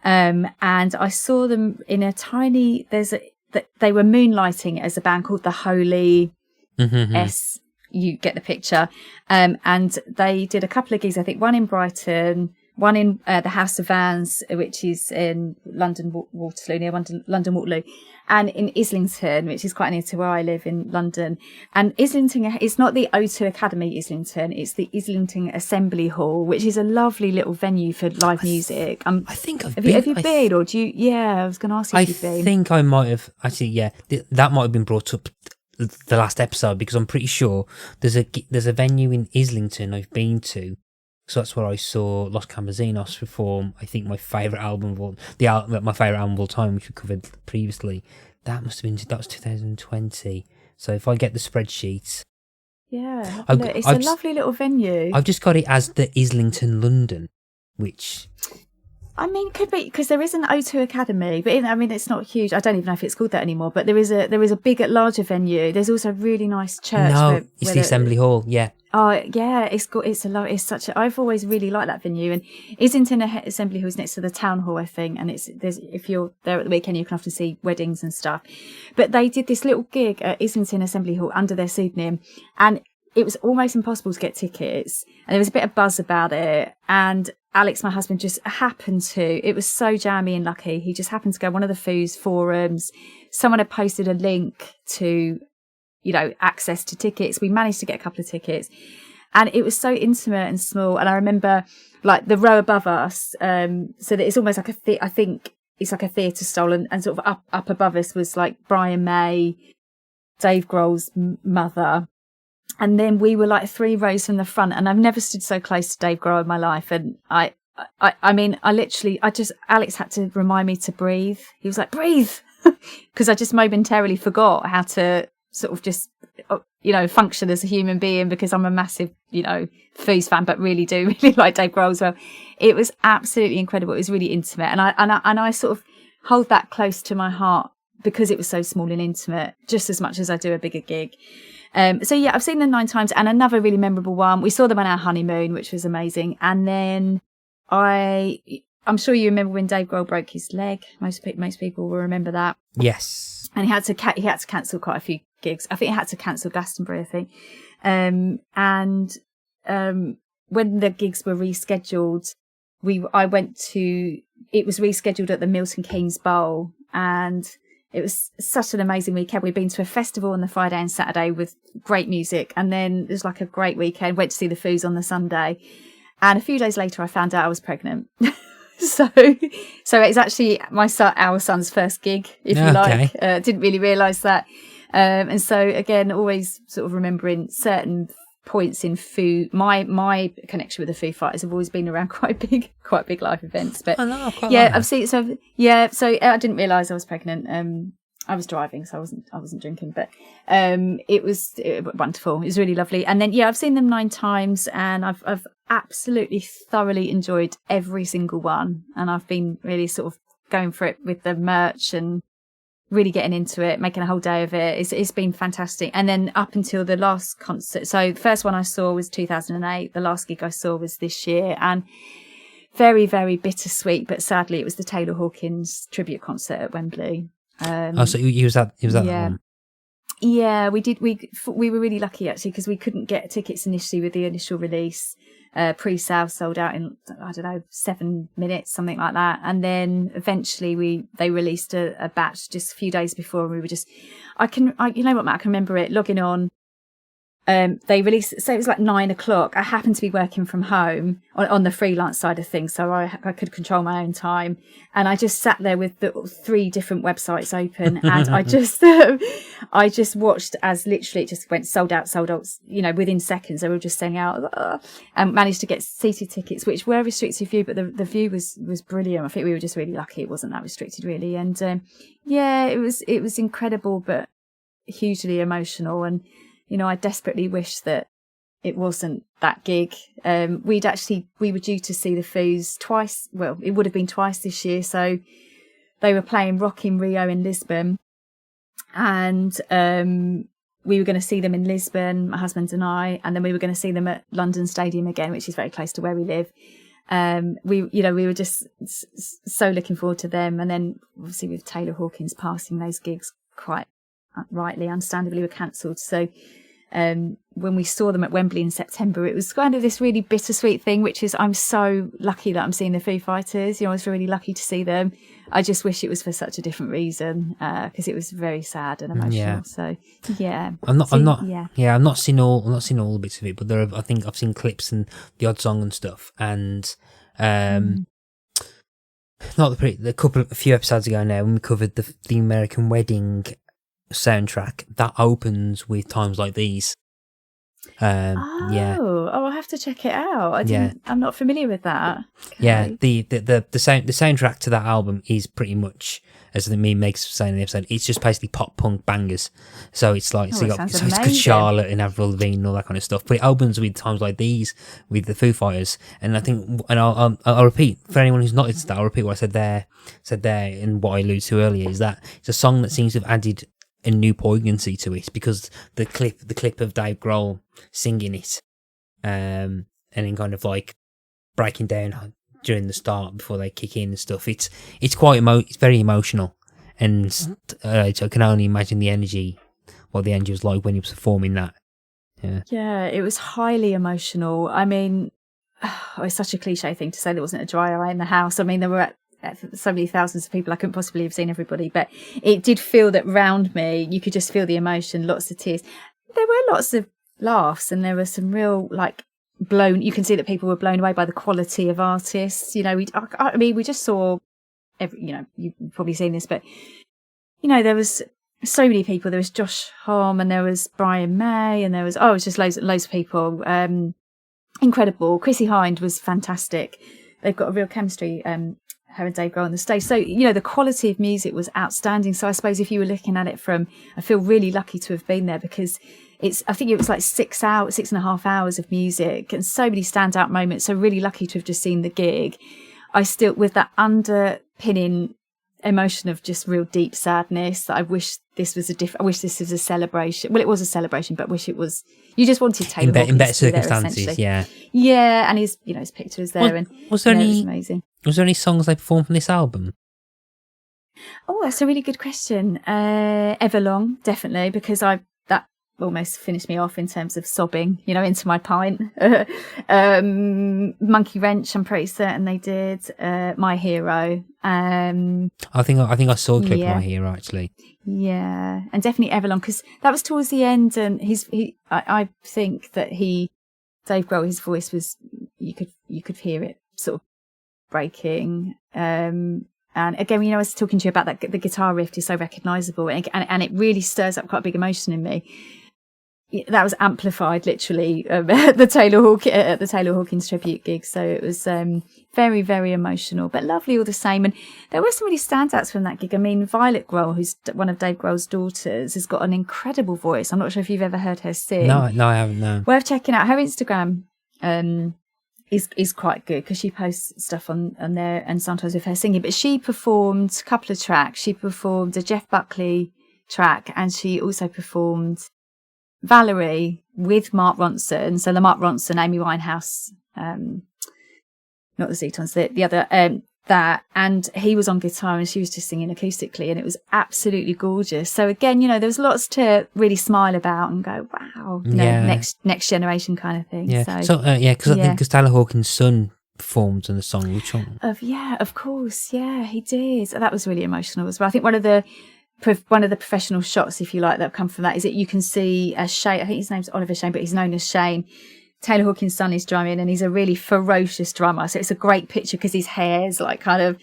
And I saw them in a tiny, they were moonlighting as a band called the Holy S. You get the picture. And they did a couple of gigs, I think one in Brighton, one in the House of Vans, which is in London Waterloo, near London Waterloo, and in Islington, which is quite near to where I live in London. And Islington, it's not the O2 Academy Islington, it's the Islington Assembly Hall, which is a lovely little venue for live music. I think I've been. Been. Have you been, or do you? Yeah, I was going to ask you if you've been. I think I might have actually. Yeah, that might have been brought up the last episode, because I'm pretty sure there's a venue in Islington I've been to. So that's where I saw Los Camasinos perform. I think my favourite album of all time, which we covered previously. That was 2020. So if I get the spreadsheet, yeah, it's a lovely little venue. I've just got it as the Islington London, which, I mean, could be, because there is an O2 Academy, but it's not huge. I don't even know if it's called that anymore. But there is a bigger, larger venue. There's also a really nice church. No, it's the Assembly Hall. Yeah. Oh yeah, I've always really liked that venue, and Islington Assembly Hall is next to the Town Hall, I think, and if you're there at the weekend, you can often see weddings and stuff. But they did this little gig at Islington Assembly Hall under their pseudonym, and it was almost impossible to get tickets, and there was a bit of buzz about it. And Alex, my husband, just happened to, it was so jammy and lucky, he just happened to go on one of the Foo's forums. Someone had posted a link to, access to tickets. We managed to get a couple of tickets, and it was so intimate and small. And I remember, like, the row above us, so that it's almost like I think it's like a theatre stall, and sort of up above us was like Brian May, Dave Grohl's mother. And then we were like 3 rows from the front, and I've never stood so close to Dave Grohl in my life. And Alex had to remind me to breathe. He was like, breathe, because I just momentarily forgot how to sort of just, function as a human being, because I'm a massive, Foos fan, but really like Dave Grohl as well. It was absolutely incredible. It was really intimate. And I sort of hold that close to my heart because it was so small and intimate, just as much as I do a bigger gig. So yeah, I've seen them 9 times, and another really memorable one, we saw them on our honeymoon, which was amazing. And then I'm sure you remember when Dave Grohl broke his leg. Most people will remember that. Yes. And he had to cancel quite a few gigs. I think he had to cancel Glastonbury, I think. And when the gigs were rescheduled, it was rescheduled at the Milton Keynes Bowl, and it was such an amazing weekend. We'd been to a festival on the Friday and Saturday with great music, and then it was like a great weekend. Went to see the Foos on the Sunday, and a few days later I found out I was pregnant. so it's actually our son's first gig, if you like. Didn't really realise that. And so again, always sort of remembering certain points in Foo. My connection with the Foo Fighters have always been around quite big life events. But I've seen. So I didn't realise I was pregnant. I was driving, so I wasn't drinking. But it was wonderful. It was really lovely. And then I've seen them 9 times, and I've absolutely thoroughly enjoyed every single one. And I've been really sort of going for it with the merch and really getting into it, making a whole day of it. It's been fantastic. And then up until the last concert, so the first one I saw was 2008. The last gig I saw was this year, and very, very bittersweet. But sadly, it was the Taylor Hawkins Tribute Concert at Wembley. So he was that one. Yeah, we did. We were really lucky actually, because we couldn't get tickets initially with the initial release. pre-sale, sold out in, I don't know, 7 minutes, something like that. And then eventually they released a batch just a few days before, and we were just, you know what, Matt, I can remember it, logging on. They released, so it was like 9:00. I happened to be working from home on the freelance side of things, so I could control my own time. And I just sat there with the 3 different websites open, and I just watched as literally it just went sold out, you know, within seconds. They were just selling out, and managed to get seated tickets, which were restricted view, but the view was brilliant. I think we were just really lucky it wasn't that restricted, really. And yeah, it was incredible, but hugely emotional. And you know, I desperately wish that it wasn't that gig. We were due to see the Foos twice. Well, it would have been twice this year. So they were playing Rock in Rio in Lisbon, and we were going to see them in Lisbon, my husband and I, and then we were going to see them at London Stadium again, which is very close to where we live. We were just so looking forward to them. And then obviously with Taylor Hawkins passing, those gigs quite rightly, understandably, were cancelled. So when we saw them at Wembley in September, it was kind of this really bittersweet thing, which is I'm so lucky that I'm seeing the Foo Fighters. You know, I was really lucky to see them. I just wish it was for such a different reason, because it was very sad and emotional. Yeah. So yeah, I'm not seen all the bits of it, but I think I've seen clips and the odd song and stuff. And a few episodes ago now, when we covered the American Wedding soundtrack, that opens with Times Like These. I'll have to check it out. I'm not familiar with that. Okay. Yeah, the soundtrack to that album is pretty much, as the meme makes saying in the episode, it's just basically pop punk bangers. So it's like it's Good Charlotte and Avril Lavigne and all that kind of stuff. But it opens with Times Like These with the Foo Fighters, and I think, and I'll repeat for anyone who's not into that, I'll repeat what I said there, and what I alluded to earlier is that it's a song that seems to have added a new poignancy to it, because the clip of Dave Grohl singing it, and then kind of like breaking down during the start before they kick in and stuff. It's quite it's very emotional, and so I can only imagine what the energy was like when he was performing that. Yeah, it was highly emotional. I mean, it's such a cliche thing to say there wasn't a dry eye in the house. I mean, there were so many thousands of people, I couldn't possibly have seen everybody, but it did feel that round me you could just feel the emotion, lots of tears. There were lots of laughs, and there were some real you can see that people were blown away by the quality of artists. You know, we just saw you've probably seen this, but you know, there was so many people. There was Josh Homme, and there was Brian May, and there was it was just loads of people. Incredible. Chrissy Hind was fantastic. They've got a real chemistry, her and Dave Grohl on the stage. So, you know, the quality of music was outstanding. So I suppose if you were looking at it I feel really lucky to have been there, because I think it was like 6.5 hours of music and so many standout moments. So really lucky to have just seen the gig. I still, with that underpinning emotion of just real deep sadness, I wish this was a celebration. Well, it was a celebration, but I wish it was, you just wanted Taylor Hawkins in better circumstances. Yeah. And his picture was there. Was there it was amazing. Was there any songs they performed from this album? Oh, that's a really good question. Everlong, definitely, because that almost finished me off in terms of sobbing, you know, into my pint. Monkey Wrench, I'm pretty certain they did. My Hero. I think I saw a clip of My Hero, actually. Yeah, and definitely Everlong, because that was towards the end, and I think that Dave Grohl, his voice was, you could hear it sort of breaking. And again, you know, I was talking to you about that, the guitar riff is so recognisable, and it really stirs up quite a big emotion in me. That was amplified literally at the Taylor Hawkins Tribute gig. So it was very, very emotional, but lovely all the same. And there were some really standouts from that gig. I mean, Violet Grohl, who's one of Dave Grohl's daughters, has got an incredible voice. I'm not sure if you've ever heard her sing. No, I haven't. No. Worth checking out. Her Instagram is quite good, because she posts stuff on there, and sometimes with her singing. But she performed a couple of tracks. She performed a Jeff Buckley track, and she also performed Valerie with Mark Ronson. So the Mark Ronson, Amy Winehouse, not the Zetons, the other that, and he was on guitar and she was just singing acoustically, and it was absolutely gorgeous. So again, you know, there was lots to really smile about and go, wow, you know, next generation kind of thing. Yeah. So because I think Taylor Hawkins' son performed on the song. Which one? Of course, yeah, he did. That was really emotional as well. I think one of the professional shots, if you like, that have come from that is that you can see Shane. I think his name's Oliver Shane, but he's known as Shane. Taylor Hawkins' son is drumming, and he's a really ferocious drummer. So it's a great picture because his hair's like kind of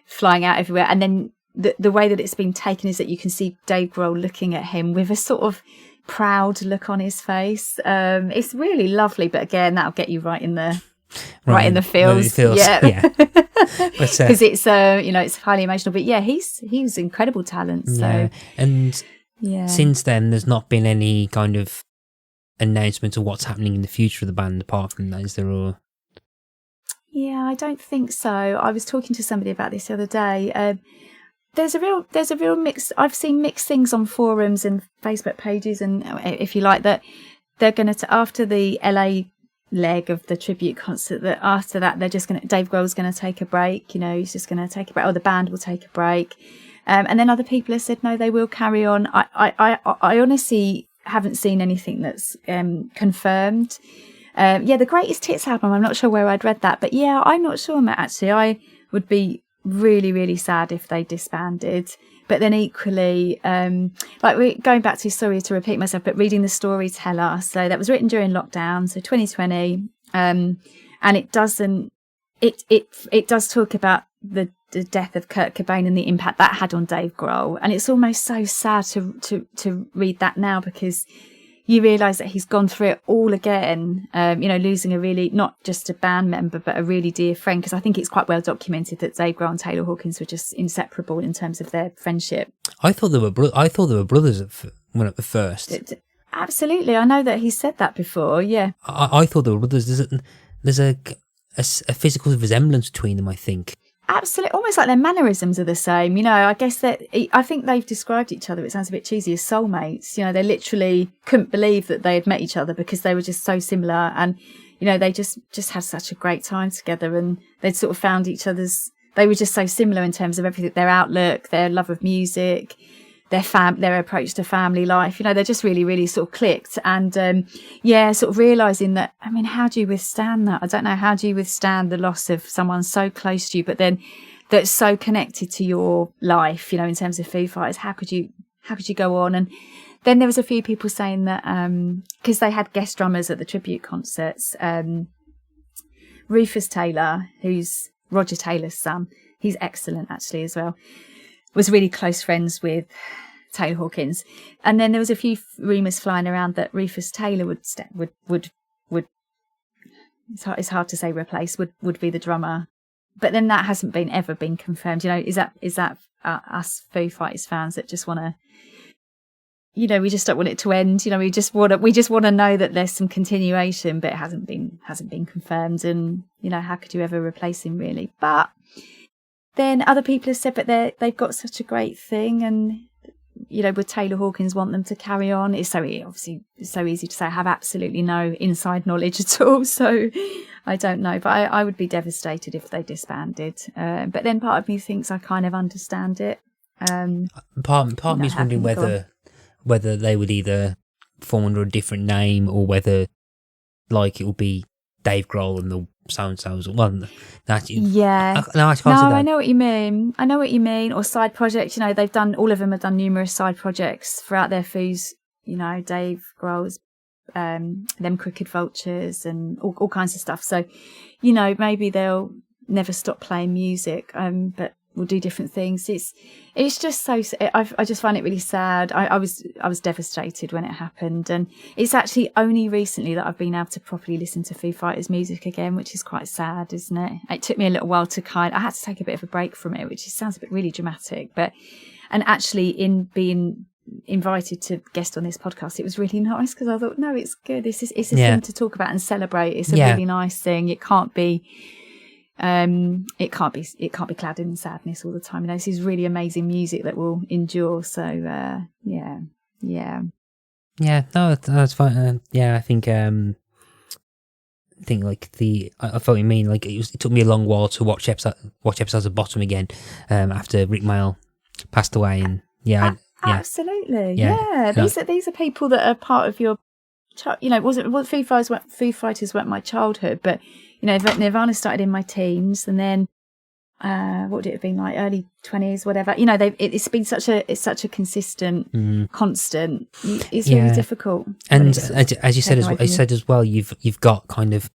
flying out everywhere. And then the way that it's been taken is that you can see Dave Grohl looking at him with a sort of proud look on his face. It's really lovely, but again, that'll get you right in the feels. Yeah. Because it's you know, it's highly emotional. But yeah, he's incredible talent. So and since then, there's not been any kind of announcement of what's happening in the future of the band apart from that. Is there? Or I don't think so. I was talking to somebody about this the other day. There's a real mix. I've seen mixed things on forums and Facebook pages, and if you like, that they're going to, after the LA leg of the tribute concert, that after that they're just going to, Dave Grohl's going to take a break. You know, he's just going to take a break, or the band will take a break. And then other people have said no, they will carry on. I honestly haven't seen anything that's confirmed. The Greatest Hits album, I'm not sure where I'd read that, but I'm not sure, Matt, actually. I would be really, really sad if they disbanded. But then equally, like we're going back to, sorry to repeat myself, but reading the Storyteller. So that was written during lockdown, so 2020. And it does talk about the death of Kurt Cobain and the impact that had on Dave Grohl. And it's almost so sad to read that now, because you realise that he's gone through it all again, you know, losing a really, not just a band member, but a really dear friend, because I think it's quite well documented that Dave Grohl and Taylor Hawkins were just inseparable in terms of their friendship. I thought they were brothers at first. Absolutely. I know that he said that before, yeah. I thought they were brothers. There's a physical resemblance between them, I think. Absolutely, almost like their mannerisms are the same. You know, I guess that I think they've described each other, it sounds a bit cheesy, as soulmates. You know, they literally couldn't believe that they had met each other because they were just so similar, and you know, they just had such a great time together, and they'd sort of found each other's. They were just so similar in terms of everything, their outlook, their love of music, their approach to family life. You know, they're just really, really sort of clicked. And sort of realising that, I mean, how do you withstand that? I don't know. How do you withstand the loss of someone so close to you, but then that's so connected to your life, you know, in terms of Foo Fighters? How could you go on? And then there was a few people saying that, because they had guest drummers at the tribute concerts, Rufus Taylor, who's Roger Taylor's son, he's excellent actually as well, was really close friends with Taylor Hawkins. And then there was a few rumours flying around that Rufus Taylor would it's hard to say replace, would be the drummer. But then that hasn't ever been confirmed. You know, is that us Foo Fighters fans that just want to, you know, we just don't want it to end. You know, we just want to know that there's some continuation, but it hasn't been confirmed. And you know, how could you ever replace him really? But then other people have said, but they've got such a great thing, and you know, would Taylor Hawkins want them to carry on? It's so easy to say. I have absolutely no inside knowledge at all, so I don't know. But I would be devastated if they disbanded. But then part of me thinks I kind of understand it. Part of me is wondering whether they would either form under a different name, or whether like it will be Dave Grohl and the so-and-so's. Well, I know what you mean. Or side projects. You know, all of them have done numerous side projects throughout their Foos. You know, Dave Grohl's, them Crooked Vultures and all kinds of stuff. So, you know, maybe they'll never stop playing music, but we'll do different things. It's just so. I just find it really sad. I was devastated when it happened, and it's actually only recently that I've been able to properly listen to Foo Fighters music again, which is quite sad, isn't it? It took me a little while I had to take a bit of a break from it, which sounds a bit really dramatic, and actually in being invited to guest on this podcast, it was really nice, because I thought, no, it's good. It's a thing to talk about and celebrate. It's a really nice thing. It can't be clad in sadness all the time. You know, this is really amazing music that will endure. So no, that's fine. I think think like I felt you mean like it took me a long while to watch episodes of Bottom again after Rick Mayall passed away, and absolutely, these are people that are part of your, Foo Fighters weren't my childhood, but Nirvana started in my teens, and then what would it have been like, early 20s, whatever. It's been such a consistent, constant. It's really difficult. And as you said as well, you've got kind of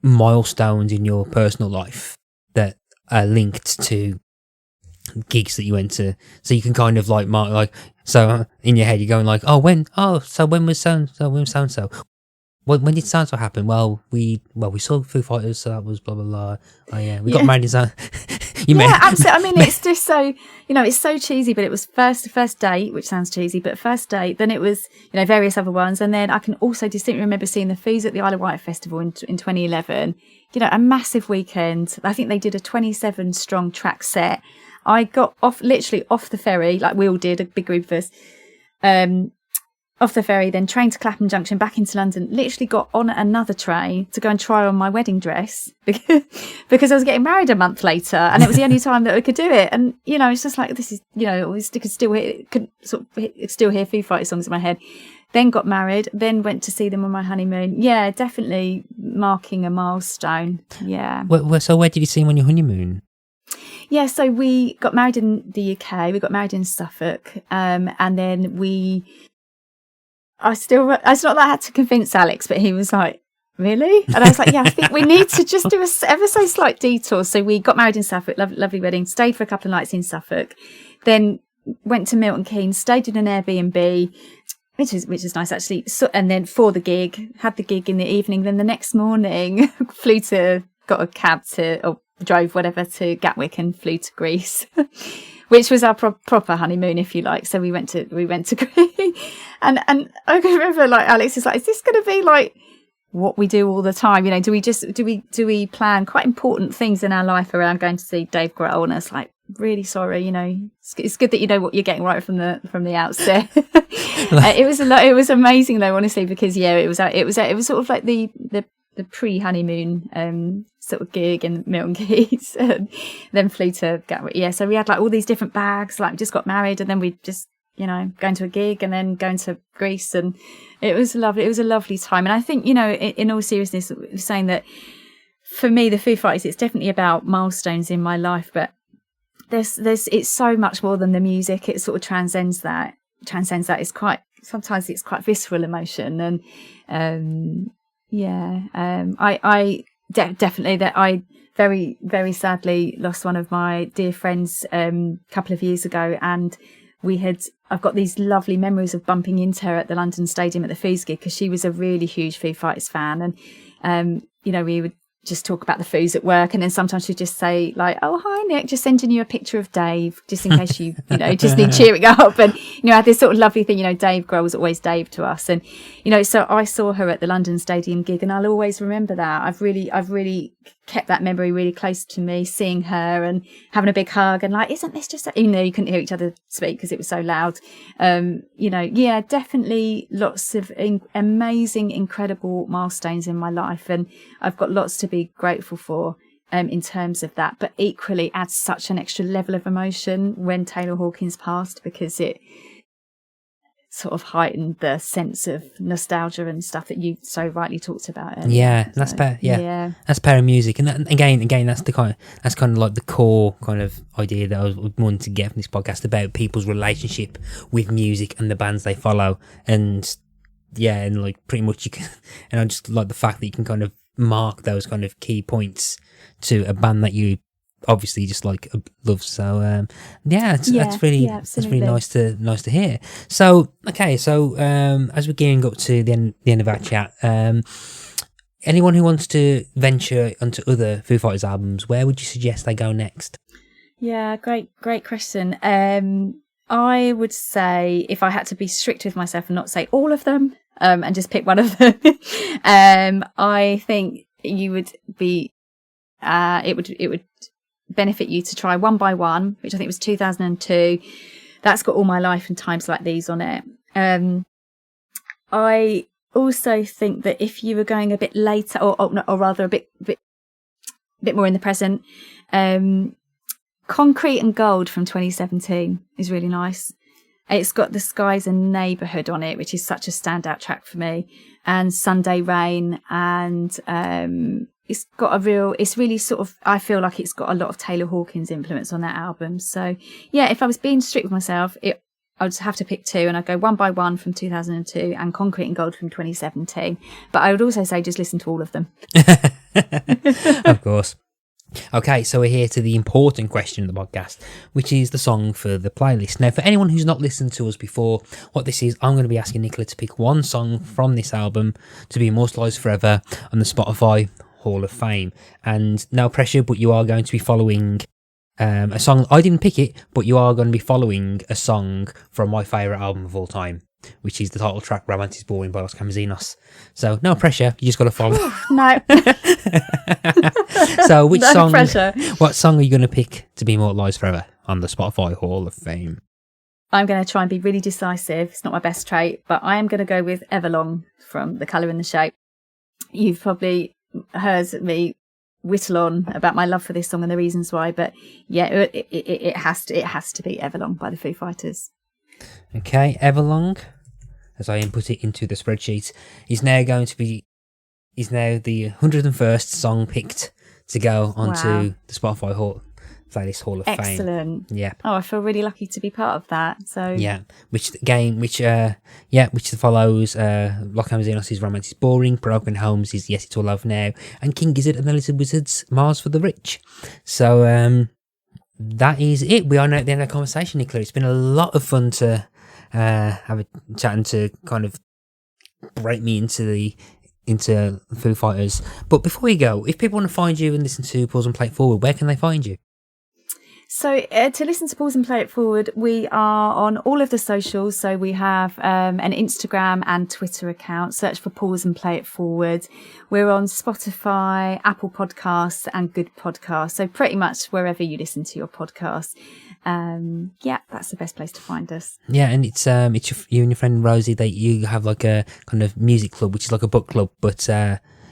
milestones in your personal life that are linked to gigs that you went to, so you can kind of like mark, like, so in your head you're going like, when was so and so. When did so-and-so happen? Well, we saw Foo Fighters, so that was blah, blah, blah. Oh, yeah, we got married in so... absolutely. I mean, it's just so, it's so cheesy, but it was first date, which sounds cheesy, but first date, then it was, various other ones. And then I can also distinctly remember seeing the Foos at the Isle of Wight Festival in 2011. A massive weekend. I think they did a 27-strong track set. I got literally off the ferry, like we all did, a big group of us, off the ferry, then train to Clapham Junction, back into London, literally got on another train to go and try on my wedding dress because I was getting married a month later, and it was the only time that I could do it. And, it's just like, this is, could still hear Foo Fighters songs in my head. Then got married, then went to see them on my honeymoon. Yeah, definitely marking a milestone. Yeah. So where did you see them on your honeymoon? Yeah, so we got married in the UK. We got married in Suffolk. And then I had to convince Alex, but he was like, really? And I was like, yeah, I think we need to just do a ever so slight detour. So we got married in Suffolk, lovely wedding, stayed for a couple of nights in Suffolk, then went to Milton Keynes, stayed in an Airbnb, which is nice actually. So, and then for the gig, had the gig in the evening. Then the next morning, got a cab drove whatever to Gatwick and flew to Greece. Which was our proper honeymoon, if you like. So we went to Greece, and I can remember like Alex is like, is this going to be like what we do all the time? Do we plan quite important things in our life around going to see Dave Grohl? And it's like, really sorry, it's good that you know what you're getting right from the outset. It was amazing though, honestly, because it was sort of like the pre-honeymoon sort of gig in Milton Keynes, and then flew to Gatwick. Yeah, so we had like all these different bags, like we just got married, and then we just going to a gig and then going to Greece, and it was lovely. It was a lovely time. And I think in all seriousness, saying that for me, the Foo Fighters, it's definitely about milestones in my life, but there's it's so much more than the music. It sort of transcends that. It's quite visceral emotion, and I definitely that I very, very sadly lost one of my dear friends a couple of years ago, and I've got these lovely memories of bumping into her at the London Stadium at the Foos gig, because she was a really huge Foo Fighters fan, and we would just talk about the Foos at work, and then sometimes she'd just say like, oh hi Nick, just sending you a picture of Dave just in case you just need cheering up. And I had this sort of lovely thing, Dave Grohl was always Dave to us, and so I saw her at the London Stadium gig, and I'll always remember that. I've really kept that memory really close to me, seeing her and having a big hug, and like, isn't this just you couldn't hear each other speak because it was so loud. Definitely lots of amazing, incredible milestones in my life, and I've got lots to be grateful for in terms of that, but equally adds such an extra level of emotion when Taylor Hawkins passed, because it sort of heightened the sense of nostalgia and stuff that you so rightly talked about earlier. Yeah, that's better. Yeah, that's better music, and that, again, that's kind of like the core kind of idea that I was wanting to get from this podcast about people's relationship with music and the bands they follow, and like pretty much you can, and I just like the fact that you can kind of mark those kind of key points to a band that you obviously just like love. So that's really nice to hear. So as we're gearing up to the end of our chat, anyone who wants to venture onto other Foo Fighters albums, where would you suggest they go next? Yeah, great question. I would say, if I had to be strict with myself and not say all of them, and just pick one of them, I think you would be it would benefit you to try One by One, which I think was 2002. That's got All My Life and Times Like These on it. I also think that if you were going a bit later, or rather a bit more in the present, Concrete and Gold from 2017 is really nice. It's got The Skies and Neighbourhood on it, which is such a standout track for me, and Sunday Rain, and it's really sort of, I feel like it's got a lot of Taylor Hawkins influence on that album. So yeah, if I was being strict with myself, I would have to pick two, and I'd go One by One from 2002 and Concrete and Gold from 2017. But I would also say just listen to all of them. Of course. Okay, so we're here to the important question of the podcast, which is the song for the playlist. Now, for anyone who's not listened to us before, what this is, I'm going to be asking Nicola to pick one song from this album to be immortalised forever on the Spotify Hall of Fame. And no pressure, but you are going to be following a song. I didn't pick it, but you are going to be following a song from my favourite album of all time, which is the title track Romance is Boring by Los Camasinos. So no pressure, you just got to follow. No. So what song are you going to pick to be immortalised forever on the Spotify Hall of Fame? I'm going to try and be really decisive. It's not my best trait, but I am going to go with Everlong from The Colour and the Shape. You've probably heard me whittle on about my love for this song and the reasons why, but yeah, it has to be Everlong by the Foo Fighters. Okay, Everlong, as I input it into the spreadsheet, is now the 101st song picked to go onto the Spotify playlist Hall of Fame. Excellent. Yeah. Oh, I feel really lucky to be part of that. So yeah, which follows Los Camasinos' Romance is Boring, Broken Homes is Yes It's All Love Now, and King Gizzard and the Little Wizards Mars for the Rich. So that is it. We are now at the end of the conversation, Nicola. It's been a lot of fun to have a chat and to kind of break me into Foo Fighters. But before we go, if people want to find you and listen to Pause and Play It Forward, where can they find you? So to listen to Pause and Play It Forward, we are on all of the socials. So we have an Instagram and Twitter account. Search for Pause and Play It Forward. We're on Spotify, Apple Podcasts and Good Podcasts. So pretty much wherever you listen to your podcasts. That's the best place to find us. Yeah, and it's you and your friend Rosie that you have like a kind of music club, which is like a book club. But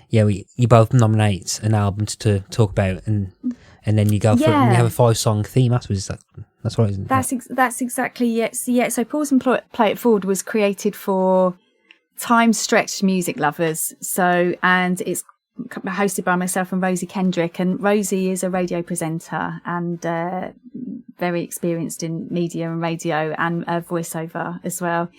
you both nominate an album to talk about and then you go for it and you have a 5-song theme afterwards. That's right, isn't it? That's exactly it. So Pause and Play It Forward was created for time-stretched music lovers. And it's hosted by myself and Rosie Kendrick. And Rosie is a radio presenter and very experienced in media and radio and voiceover as well.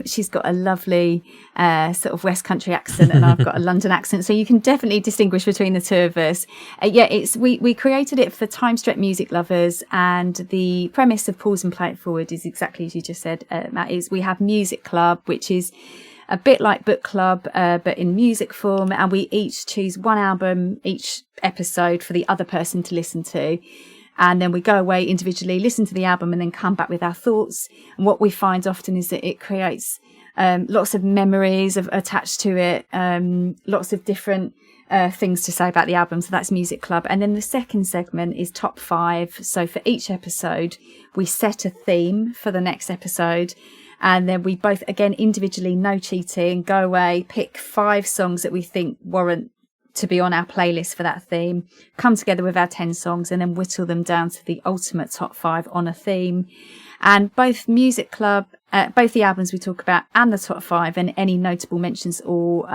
She's got a lovely sort of West Country accent and I've got a London accent, so you can definitely distinguish between the two of us. We created it for time-stretched music lovers, and the premise of Pause and Play It Forward is exactly as you just said, Matt, is we have Music Club, which is a bit like book club, but in music form, and we each choose one album each episode for the other person to listen to. And then we go away individually, listen to the album, and then come back with our thoughts. And what we find often is that it creates lots of memories attached to it, lots of different things to say about the album. So that's Music Club. And then the second segment is Top 5. So for each episode, we set a theme for the next episode. And then we both, again, individually, no cheating, go away, pick 5 songs that we think warrant to be on our playlist for that theme, come together with our 10 songs and then whittle them down to the ultimate top 5 on a theme. And both Music Club, both the albums we talk about and the top 5 and any notable mentions all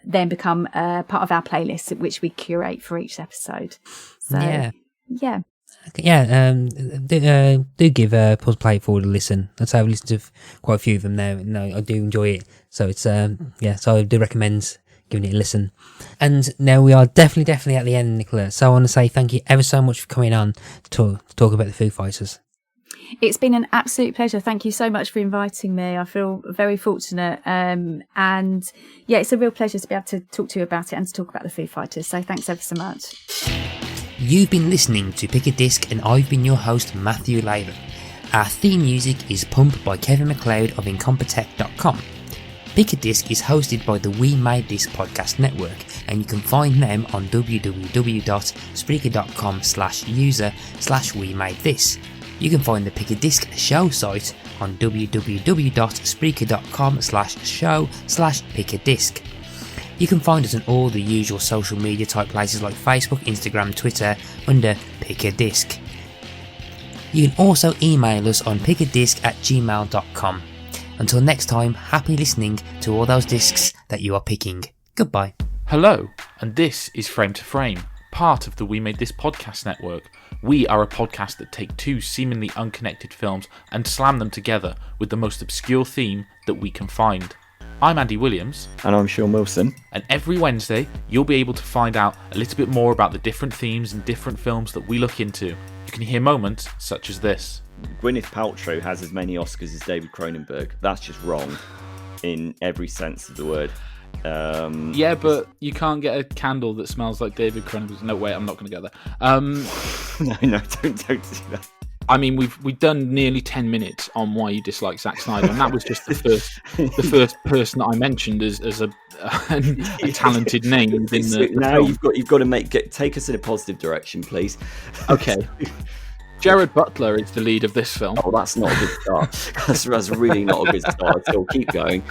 then become part of our playlist, which we curate for each episode. So, yeah. Do give Pause Play It Forward a listen. I've listened to quite a few of them now. No, I do enjoy it. So it's so I do recommend giving it a listen. And now we are definitely at the end, Nicola. So I want to say thank you ever so much for coming on to talk about the Foo Fighters. It's been an absolute pleasure. Thank you so much for inviting me. I feel very fortunate. And it's a real pleasure to be able to talk to you about it and to talk about the Foo Fighters. So thanks ever so much. You've been listening to Pick a Disc, and I've been your host, Matthew Latham. Our theme music is Pump by Kevin MacLeod of Incompetech.com. Pick a Disc is hosted by the We Made This podcast network, and you can find them on www.spreaker.com/user/We Made This. You can find the Pick a Disc show site on www.spreaker.com/show/pickadisc. You can find us on all the usual social media type places like Facebook, Instagram, Twitter under Pick a Disc. You can also email us on pickadisc@gmail.com. Until next time, happy listening to all those discs that you are picking. Goodbye. Hello, and this is Frame to Frame, part of the We Made This podcast network. We are a podcast that take two seemingly unconnected films and slam them together with the most obscure theme that we can find. I'm Andy Williams. And I'm Sean Wilson. And every Wednesday, you'll be able to find out a little bit more about the different themes and different films that we look into. You can hear moments such as this. Gwyneth Paltrow has as many Oscars as David Cronenberg. That's just wrong in every sense of the word. Yeah, but you can't get a candle that smells like David Cronenberg. No, wait, I'm not going to get there. No, don't do that. I mean, we've done nearly 10 minutes on why you dislike Zack Snyder, and that was just the first person that I mentioned as a talented name within the now film. you've got to take us in a positive direction, please. Okay. Jared Butler is the lead of this film. Oh, that's not a good start. That's really not a good start at all. Keep going.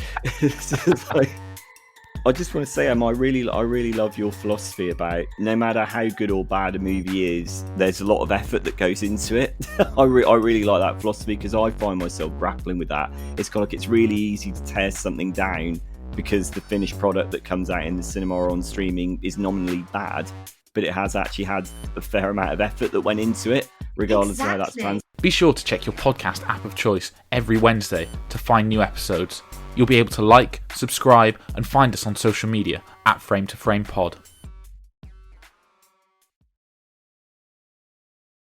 I just want to say, I really love your philosophy about no matter how good or bad a movie is, there's a lot of effort that goes into it. I really like that philosophy because I find myself grappling with that. It's kind of like it's really easy to tear something down because the finished product that comes out in the cinema or on streaming is nominally bad, but it has actually had a fair amount of effort that went into it, regardless of how that's planned. Be sure to check your podcast app of choice every Wednesday to find new episodes. You'll be able to like, subscribe, and find us on social media at Frame to Frame Pod.